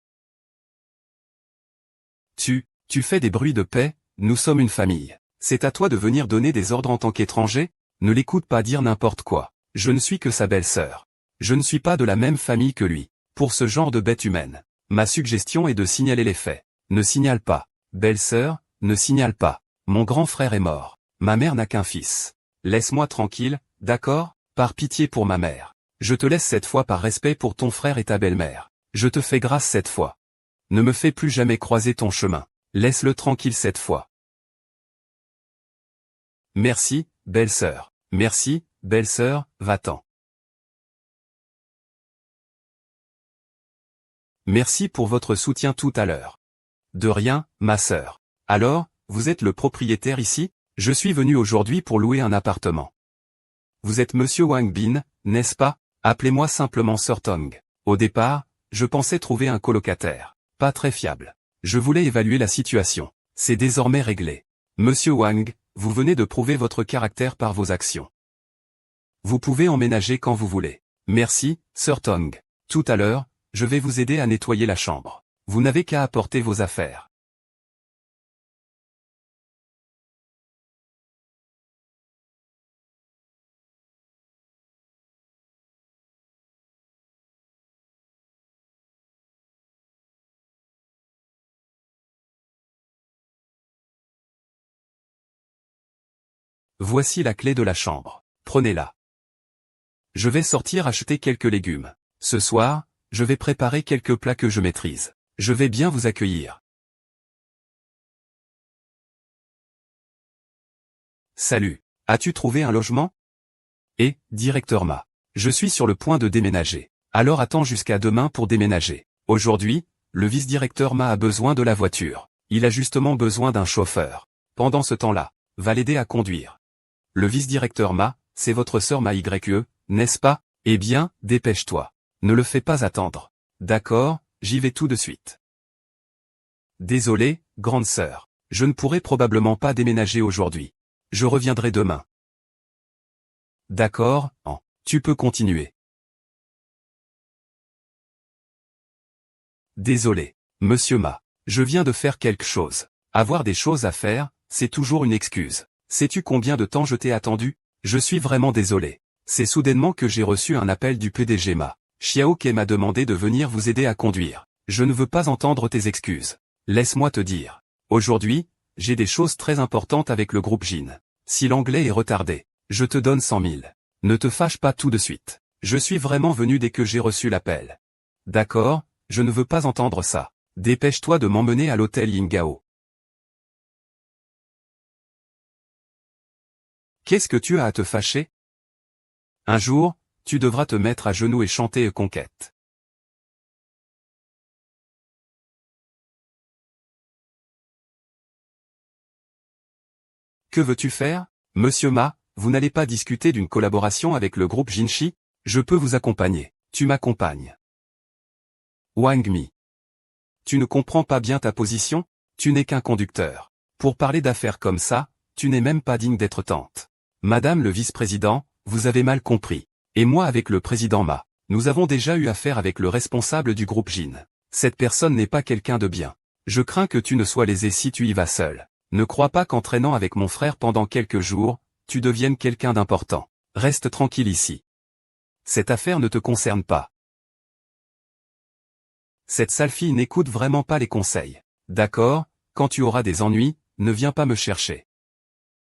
Tu fais des bruits de paix, nous sommes une famille. C'est à toi de venir donner des ordres en tant qu'étranger? Ne l'écoute pas dire n'importe quoi. Je ne suis que sa belle-sœur. Je ne suis pas de la même famille que lui. Pour ce genre de bête humaine, ma suggestion est de signaler les faits. Ne signale pas. Belle-sœur, ne signale pas. Mon grand frère est mort. Ma mère n'a qu'un fils. Laisse-moi tranquille, d'accord? Par pitié pour ma mère. Je te laisse cette fois par respect pour ton frère et ta belle-mère. Je te fais grâce cette fois. Ne me fais plus jamais croiser ton chemin. Laisse-le tranquille cette fois. Merci, belle-sœur. Merci, belle-sœur, va-t'en. Merci pour votre soutien tout à l'heure. De rien, ma sœur. Alors, vous êtes le propriétaire ici? Je suis venu aujourd'hui pour louer un appartement. Vous êtes monsieur Wang Bin, n'est-ce pas? Appelez-moi simplement Sir Tong. Au départ, je pensais trouver un colocataire. Pas très fiable. Je voulais évaluer la situation. C'est désormais réglé. Monsieur Wang, vous venez de prouver votre caractère par vos actions. Vous pouvez emménager quand vous voulez. Merci, Sir Tong. Tout à l'heure, je vais vous aider à nettoyer la chambre. Vous n'avez qu'à apporter vos affaires. Voici la clé de la chambre. Prenez-la. Je vais sortir acheter quelques légumes. Ce soir, je vais préparer quelques plats que je maîtrise. Je vais bien vous accueillir. Salut. As-tu trouvé un logement? Directeur Ma. Je suis sur le point de déménager. Alors attends jusqu'à demain pour déménager. Aujourd'hui, le vice-directeur Ma a besoin de la voiture. Il a justement besoin d'un chauffeur. Pendant ce temps-là, va l'aider à conduire. Le vice-directeur Ma, c'est votre sœur Ma YE, n'est-ce pas? Eh bien, dépêche-toi. Ne le fais pas attendre. D'accord, j'y vais tout de suite. Désolé, grande sœur. Je ne pourrai probablement pas déménager aujourd'hui. Je reviendrai demain. D'accord, tu peux continuer. Désolé, monsieur Ma. Je viens de faire quelque chose. Avoir des choses à faire, c'est toujours une excuse. Sais-tu combien de temps je t'ai attendu? Je suis vraiment désolé. C'est soudainement que j'ai reçu un appel du PDG Ma. Xiao Ke m'a demandé de venir vous aider à conduire. Je ne veux pas entendre tes excuses. Laisse-moi te dire. Aujourd'hui, j'ai des choses très importantes avec le groupe Jin. Si l'anglais est retardé, je te donne 100 000. Ne te fâche pas tout de suite. Je suis vraiment venu dès que j'ai reçu l'appel. D'accord, je ne veux pas entendre ça. Dépêche-toi de m'emmener à l'hôtel Yingao. Qu'est-ce que tu as à te fâcher? Un jour, tu devras te mettre à genoux et chanter Conquête. Que veux-tu faire? Monsieur Ma, vous n'allez pas discuter d'une collaboration avec le groupe Jinshi? Je peux vous accompagner. Tu m'accompagnes. Wang Mi. Tu ne comprends pas bien ta position? Tu n'es qu'un conducteur. Pour parler d'affaires comme ça, tu n'es même pas digne d'être tante. Madame le vice-président, vous avez mal compris. Et moi avec le président Ma, nous avons déjà eu affaire avec le responsable du groupe Jin. Cette personne n'est pas quelqu'un de bien. Je crains que tu ne sois lésé si tu y vas seul. Ne crois pas qu'en traînant avec mon frère pendant quelques jours, tu deviennes quelqu'un d'important. Reste tranquille ici. Cette affaire ne te concerne pas. Cette sale fille n'écoute vraiment pas les conseils. D'accord, quand tu auras des ennuis, ne viens pas me chercher.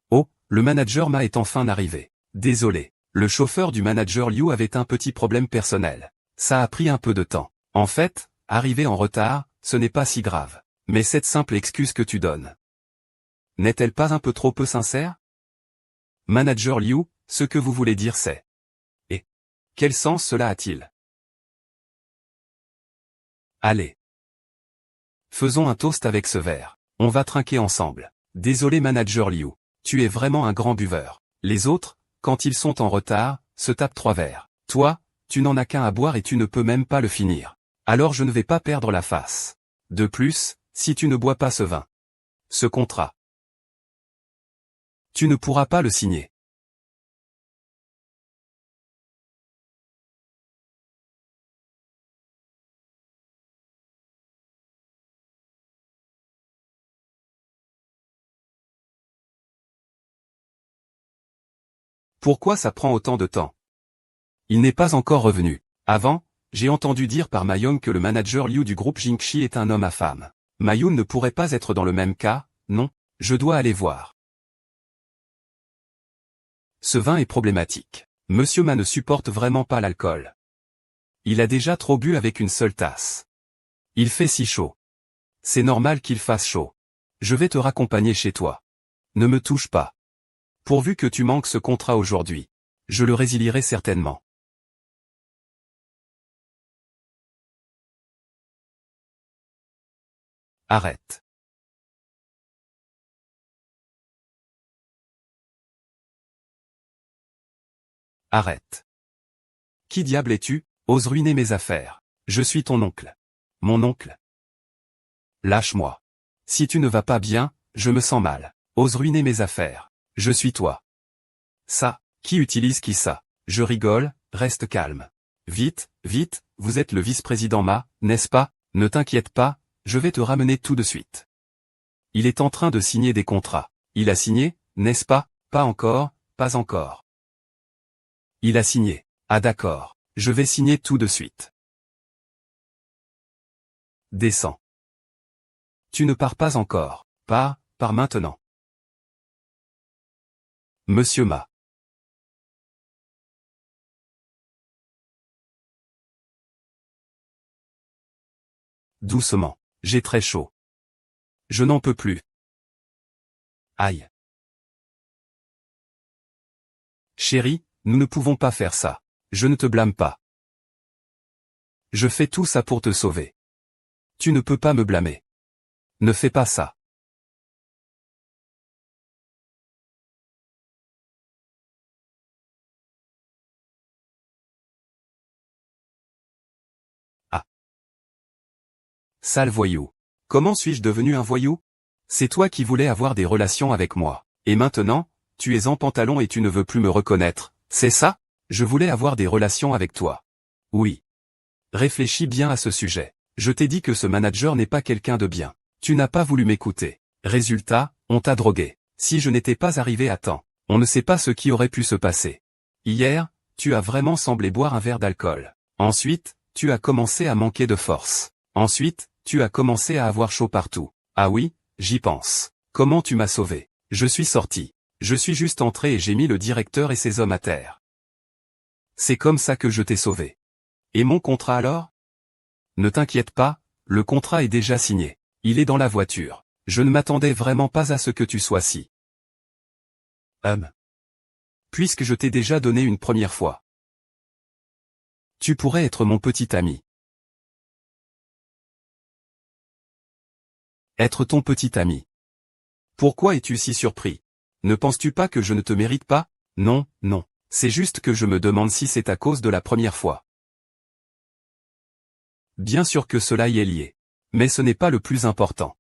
Oh, le manager Ma est enfin arrivé. Désolé, le chauffeur du manager Liu avait un petit problème personnel. Ça a pris un peu de temps. En fait, arriver en retard, ce n'est pas si grave. Mais cette simple excuse que tu donnes, n'est-elle pas un peu trop peu sincère? Manager Liu, ce que vous voulez dire c'est... Et quel sens cela a-t-il? Allez. Faisons un toast avec ce verre. On va trinquer ensemble. Désolé Manager Liu. Tu es vraiment un grand buveur. Les autres, quand ils sont en retard, se tapent 3 verres. Toi, tu n'en as qu'un à boire et tu ne peux même pas le finir. Alors je ne vais pas perdre la face. De plus, si tu ne bois pas ce vin. Ce contrat. Tu ne pourras pas le signer. Pourquoi ça prend autant de temps? Il n'est pas encore revenu. Avant, j'ai entendu dire par Mayong que le manager Liu du groupe Jingxi est un homme à femme. Mayun ne pourrait pas être dans le même cas, non, je dois aller voir. Ce vin est problématique. Monsieur Ma ne supporte vraiment pas l'alcool. Il a déjà trop bu avec une seule tasse. Il fait si chaud. C'est normal qu'il fasse chaud. Je vais te raccompagner chez toi. Ne me touche pas. Pourvu que tu manques ce contrat aujourd'hui. Je le résilierai certainement. Arrête. Arrête. Qui diable es-tu? Ose ruiner mes affaires. Je suis ton oncle. Mon oncle? Lâche-moi. Si tu ne vas pas bien, je me sens mal. Ose ruiner mes affaires. Je suis toi. Ça, qui utilise qui ça? Je rigole, reste calme. Vite, vite, vous êtes le vice-président Ma, n'est-ce pas? Ne t'inquiète pas, je vais te ramener tout de suite. Il est en train de signer des contrats. Il a signé, n'est-ce pas? Pas encore, pas encore. Il a signé. Ah d'accord, je vais signer tout de suite. Descends. Tu ne pars pas encore. Pars maintenant. Monsieur Ma. Doucement. J'ai très chaud. Je n'en peux plus. Aïe. Chérie, nous ne pouvons pas faire ça. Je ne te blâme pas. Je fais tout ça pour te sauver. Tu ne peux pas me blâmer. Ne fais pas ça. Ah. Sale voyou. Comment suis-je devenu un voyou? C'est toi qui voulais avoir des relations avec moi. Et maintenant, tu es en pantalon et tu ne veux plus me reconnaître, c'est ça? Je voulais avoir des relations avec toi. Oui. Réfléchis bien à ce sujet. Je t'ai dit que ce manager n'est pas quelqu'un de bien. Tu n'as pas voulu m'écouter. Résultat, on t'a drogué. Si je n'étais pas arrivé à temps, on ne sait pas ce qui aurait pu se passer. Hier, tu as vraiment semblé boire un verre d'alcool. Ensuite, tu as commencé à manquer de force. Ensuite, tu as commencé à avoir chaud partout. Ah oui, j'y pense. Comment tu m'as sauvé? Je suis sorti. Je suis juste entré et j'ai mis le directeur et ses hommes à terre. C'est comme ça que je t'ai sauvé. Et mon contrat alors? Ne t'inquiète pas, le contrat est déjà signé. Il est dans la voiture. Je ne m'attendais vraiment pas à ce que tu sois si. Puisque je t'ai déjà donné une première fois. Tu pourrais être mon petit ami. Être ton petit ami. Pourquoi es-tu si surpris? Ne penses-tu pas que je ne te mérite pas? Non, non. C'est juste que je me demande si c'est à cause de la première fois. Bien sûr que cela y est lié. Mais ce n'est pas le plus important.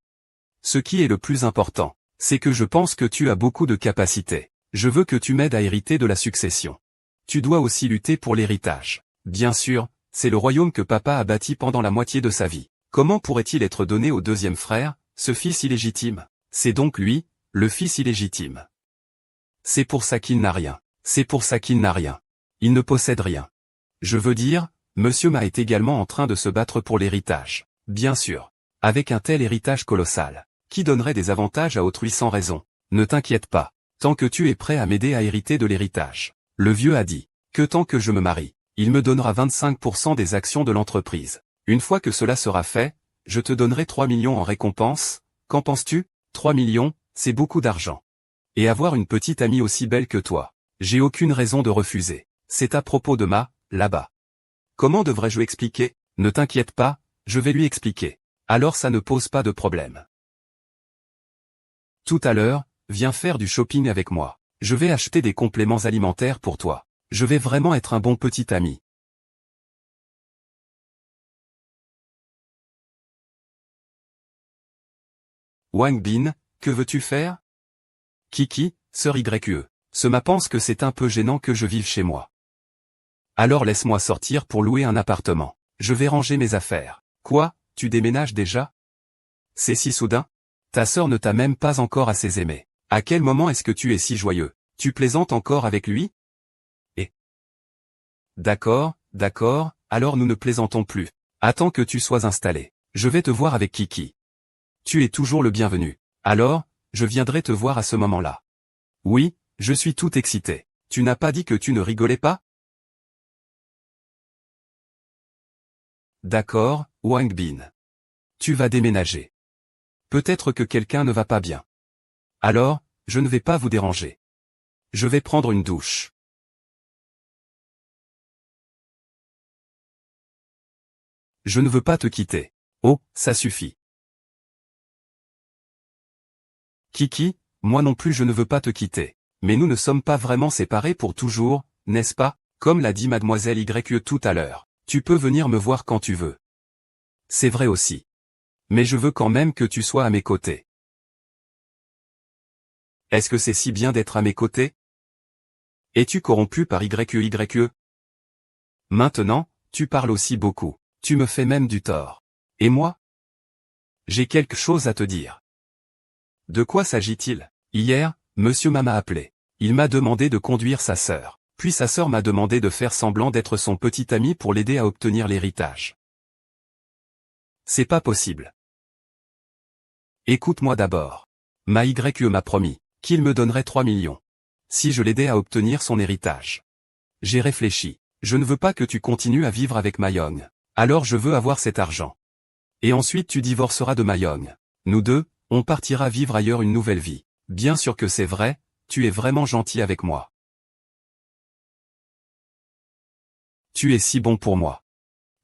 Ce qui est le plus important, c'est que je pense que tu as beaucoup de capacités. Je veux que tu m'aides à hériter de la succession. Tu dois aussi lutter pour l'héritage. Bien sûr, c'est le royaume que papa a bâti pendant la moitié de sa vie. Comment pourrait-il être donné au deuxième frère, ce fils illégitime? C'est donc lui, le fils illégitime. C'est pour ça qu'il n'a rien. C'est pour ça qu'il n'a rien. Il ne possède rien. Je veux dire, Monsieur Ma est également en train de se battre pour l'héritage. Bien sûr. Avec un tel héritage colossal, qui donnerait des avantages à autrui sans raison. Ne t'inquiète pas. Tant que tu es prêt à m'aider à hériter de l'héritage. Le vieux a dit, que tant que je me marie, il me donnera 25% des actions de l'entreprise. Une fois que cela sera fait, je te donnerai 3 millions en récompense. Qu'en penses-tu? 3 millions, c'est beaucoup d'argent. Et avoir une petite amie aussi belle que toi, j'ai aucune raison de refuser. C'est à propos de Ma, là-bas. Comment devrais-je lui expliquer? Ne t'inquiète pas, je vais lui expliquer. Alors ça ne pose pas de problème. Tout à l'heure, viens faire du shopping avec moi. Je vais acheter des compléments alimentaires pour toi. Je vais vraiment être un bon petit ami. Wang Bin, que veux-tu faire? Kiki, sœur YE. Ma pense que c'est un peu gênant que je vive chez moi. Alors laisse-moi sortir pour louer un appartement. Je vais ranger mes affaires. Quoi, tu déménages déjà? C'est si soudain? Ta sœur ne t'a même pas encore assez aimé. À quel moment est-ce que tu es si joyeux? Tu plaisantes encore avec lui? Et d'accord, alors nous ne plaisantons plus. Attends que tu sois installé. Je vais te voir avec Kiki. Tu es toujours le bienvenu. Alors, je viendrai te voir à ce moment-là. Oui, je suis tout excité. Tu n'as pas dit que tu ne rigolais pas? D'accord, Wang Bin. Tu vas déménager. Peut-être que quelqu'un ne va pas bien. Alors, je ne vais pas vous déranger. Je vais prendre une douche. Je ne veux pas te quitter. Oh, ça suffit. Kiki, moi non plus je ne veux pas te quitter. Mais nous ne sommes pas vraiment séparés pour toujours, n'est-ce pas? Comme l'a dit mademoiselle YE tout à l'heure. Tu peux venir me voir quand tu veux. C'est vrai aussi. Mais je veux quand même que tu sois à mes côtés. Est-ce que c'est si bien d'être à mes côtés? Es-tu corrompu par YE? Maintenant, tu parles aussi beaucoup. Tu me fais même du tort. Et moi? J'ai quelque chose à te dire. De quoi s'agit-il? Hier, monsieur m'a appelé. Il m'a demandé de conduire sa sœur. Puis sa sœur m'a demandé de faire semblant d'être son petit ami pour l'aider à obtenir l'héritage. C'est pas possible. Écoute-moi d'abord. Ma YE m'a promis qu'il me donnerait 3 millions. Si je l'aidais à obtenir son héritage. J'ai réfléchi. Je ne veux pas que tu continues à vivre avec Mayong. Alors je veux avoir cet argent. Et ensuite tu divorceras de Mayong. Nous deux, on partira vivre ailleurs une nouvelle vie. Bien sûr que c'est vrai, tu es vraiment gentil avec moi. Tu es si bon pour moi.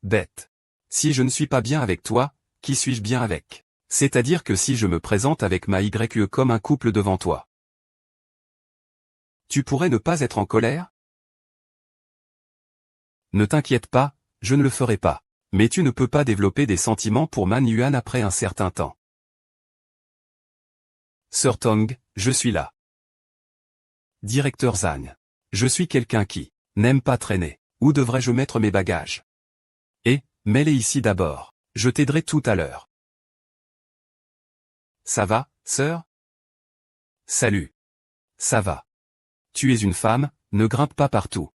Bête. Si je ne suis pas bien avec toi, qui suis-je bien avec? C'est-à-dire que si je me présente avec ma YE comme un couple devant toi. Tu pourrais ne pas être en colère? Ne t'inquiète pas, je ne le ferai pas. Mais tu ne peux pas développer des sentiments pour Man Yuan après un certain temps. Sir Tong, je suis là. Directeur Zhang. Je suis quelqu'un qui n'aime pas traîner. Où devrais-je mettre mes bagages? Mets-les ici d'abord. Je t'aiderai tout à l'heure. Ça va, sœur? Salut. Ça va. Tu es une femme, ne grimpe pas partout.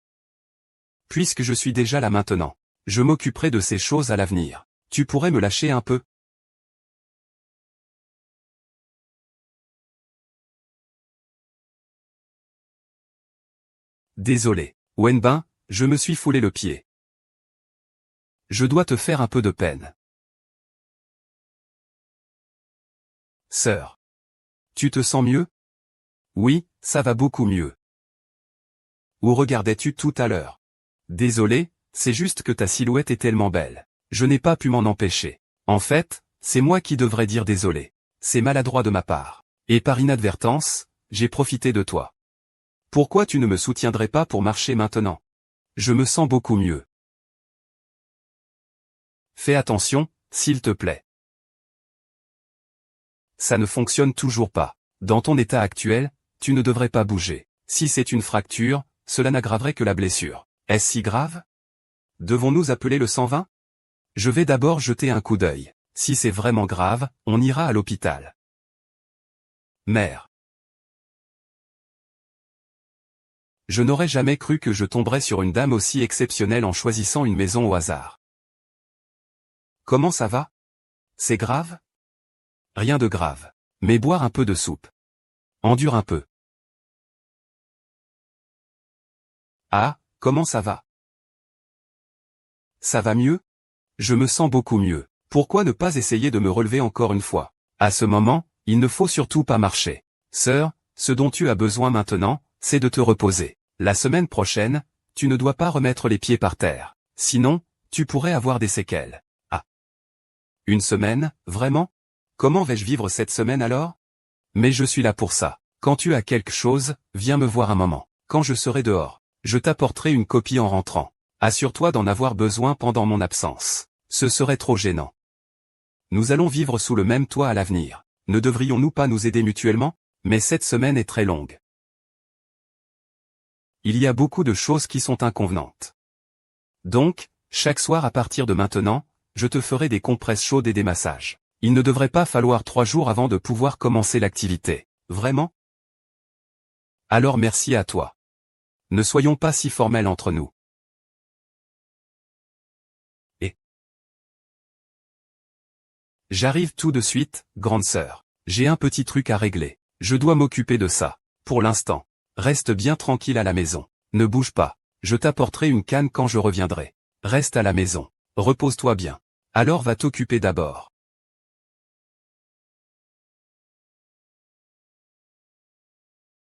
Puisque je suis déjà là maintenant, je m'occuperai de ces choses à l'avenir. Tu pourrais me lâcher un peu? Désolé. Wenbin, je me suis foulé le pied. Je dois te faire un peu de peine. Sœur. Tu te sens mieux? Oui, ça va beaucoup mieux. Où regardais-tu tout à l'heure? Désolé, c'est juste que ta silhouette est tellement belle. Je n'ai pas pu m'en empêcher. En fait, c'est moi qui devrais dire désolé. C'est maladroit de ma part. Et par inadvertance, j'ai profité de toi. Pourquoi tu ne me soutiendrais pas pour marcher maintenant? Je me sens beaucoup mieux. Fais attention, s'il te plaît. Ça ne fonctionne toujours pas. Dans ton état actuel, tu ne devrais pas bouger. Si c'est une fracture, cela n'aggraverait que la blessure. Est-ce si grave? Devons-nous appeler le 120? Je vais d'abord jeter un coup d'œil. Si c'est vraiment grave, on ira à l'hôpital. Mère. Je n'aurais jamais cru que je tomberais sur une dame aussi exceptionnelle en choisissant une maison au hasard. Comment ça va? C'est grave? Rien de grave. Mais boire un peu de soupe. Endure un peu. Ah, comment ça va? Ça va mieux? Je me sens beaucoup mieux. Pourquoi ne pas essayer de me relever encore une fois? À ce moment, il ne faut surtout pas marcher. Sœur, ce dont tu as besoin maintenant, c'est de te reposer. La semaine prochaine, tu ne dois pas remettre les pieds par terre. Sinon, tu pourrais avoir des séquelles. Ah. Une semaine, vraiment? Comment vais-je vivre cette semaine alors? Mais je suis là pour ça. Quand tu as quelque chose, viens me voir un moment. Quand je serai dehors, je t'apporterai une copie en rentrant. Assure-toi d'en avoir besoin pendant mon absence. Ce serait trop gênant. Nous allons vivre sous le même toit à l'avenir. Ne devrions-nous pas nous aider mutuellement? Mais cette semaine est très longue. Il y a beaucoup de choses qui sont inconvenantes. Donc, chaque soir à partir de maintenant, je te ferai des compresses chaudes et des massages. Il ne devrait pas falloir 3 jours avant de pouvoir commencer l'activité. Vraiment? Alors merci à toi. Ne soyons pas si formels entre nous. Et j'arrive tout de suite, grande sœur. J'ai un petit truc à régler. Je dois m'occuper de ça. Pour l'instant. Reste bien tranquille à la maison. Ne bouge pas. Je t'apporterai une canne quand je reviendrai. Reste à la maison. Repose-toi bien. Alors va t'occuper d'abord.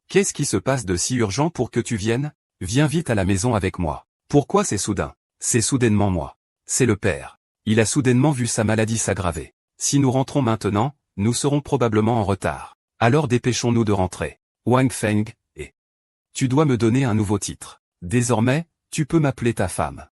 Qu'est-ce qui se passe de si urgent pour que tu viennes? Viens vite à la maison avec moi. Pourquoi c'est soudain? C'est soudainement moi. C'est le père. Il a soudainement vu sa maladie s'aggraver. Si nous rentrons maintenant, nous serons probablement en retard. Alors dépêchons-nous de rentrer. Wang Feng, et tu dois me donner un nouveau titre. Désormais, tu peux m'appeler ta femme.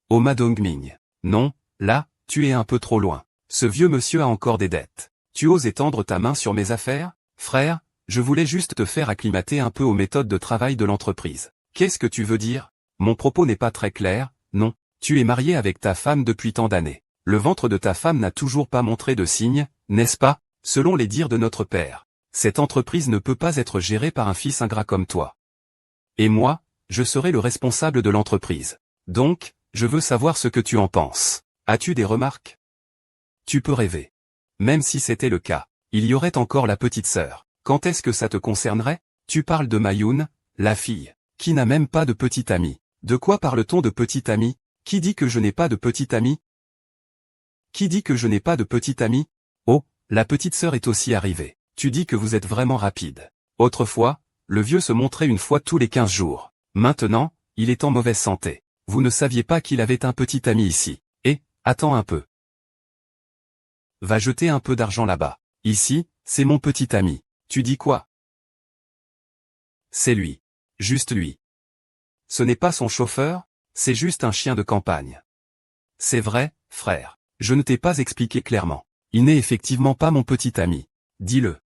Oh Ma Dongming. Non, là, tu es un peu trop loin. Ce vieux monsieur a encore des dettes. Tu oses étendre ta main sur mes affaires? Frère, je voulais juste te faire acclimater un peu aux méthodes de travail de l'entreprise. Qu'est-ce que tu veux dire? Mon propos n'est pas très clair, non. Tu es marié avec ta femme depuis tant d'années. Le ventre de ta femme n'a toujours pas montré de signe, n'est-ce pas? Selon les dires de notre père. Cette entreprise ne peut pas être gérée par un fils ingrat comme toi. Et moi, je serai le responsable de l'entreprise. Donc, je veux savoir ce que tu en penses. As-tu des remarques? Tu peux rêver. Même si c'était le cas, il y aurait encore la petite sœur. Quand est-ce que ça te concernerait? Tu parles de Mayun, la fille, qui n'a même pas de petite amie. De quoi parle-t-on de petite amie? Qui dit que je n'ai pas de petite amie? Qui dit que je n'ai pas de petite amie? Oh, la petite sœur est aussi arrivée. Tu dis que vous êtes vraiment rapide. Autrefois, le vieux se montrait une fois tous les 15 jours. Maintenant, il est en mauvaise santé. Vous ne saviez pas qu'il avait un petit ami ici. Et, attends un peu. Va jeter un peu d'argent là-bas. Ici, c'est mon petit ami. Tu dis quoi? C'est lui. Juste lui. Ce n'est pas son chauffeur, c'est juste un chien de campagne. C'est vrai, frère. Je ne t'ai pas expliqué clairement. Il n'est effectivement pas mon petit ami. Dis-le.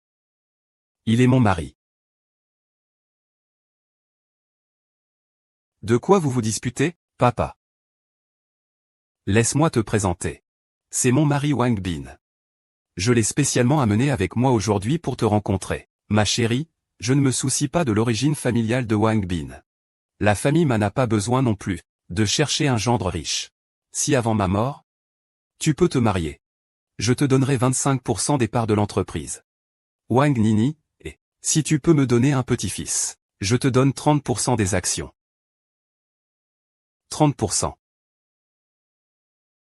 Il est mon mari. De quoi vous vous disputez, papa? Laisse-moi te présenter. C'est mon mari Wang Bin. Je l'ai spécialement amené avec moi aujourd'hui pour te rencontrer. Ma chérie, je ne me soucie pas de l'origine familiale de Wang Bin. La famille m'en a pas besoin non plus, de chercher un gendre riche. Si avant ma mort, tu peux te marier. Je te donnerai 25% des parts de l'entreprise. Wang Nini, et, si tu peux me donner un petit-fils, je te donne 30% des actions. 30%.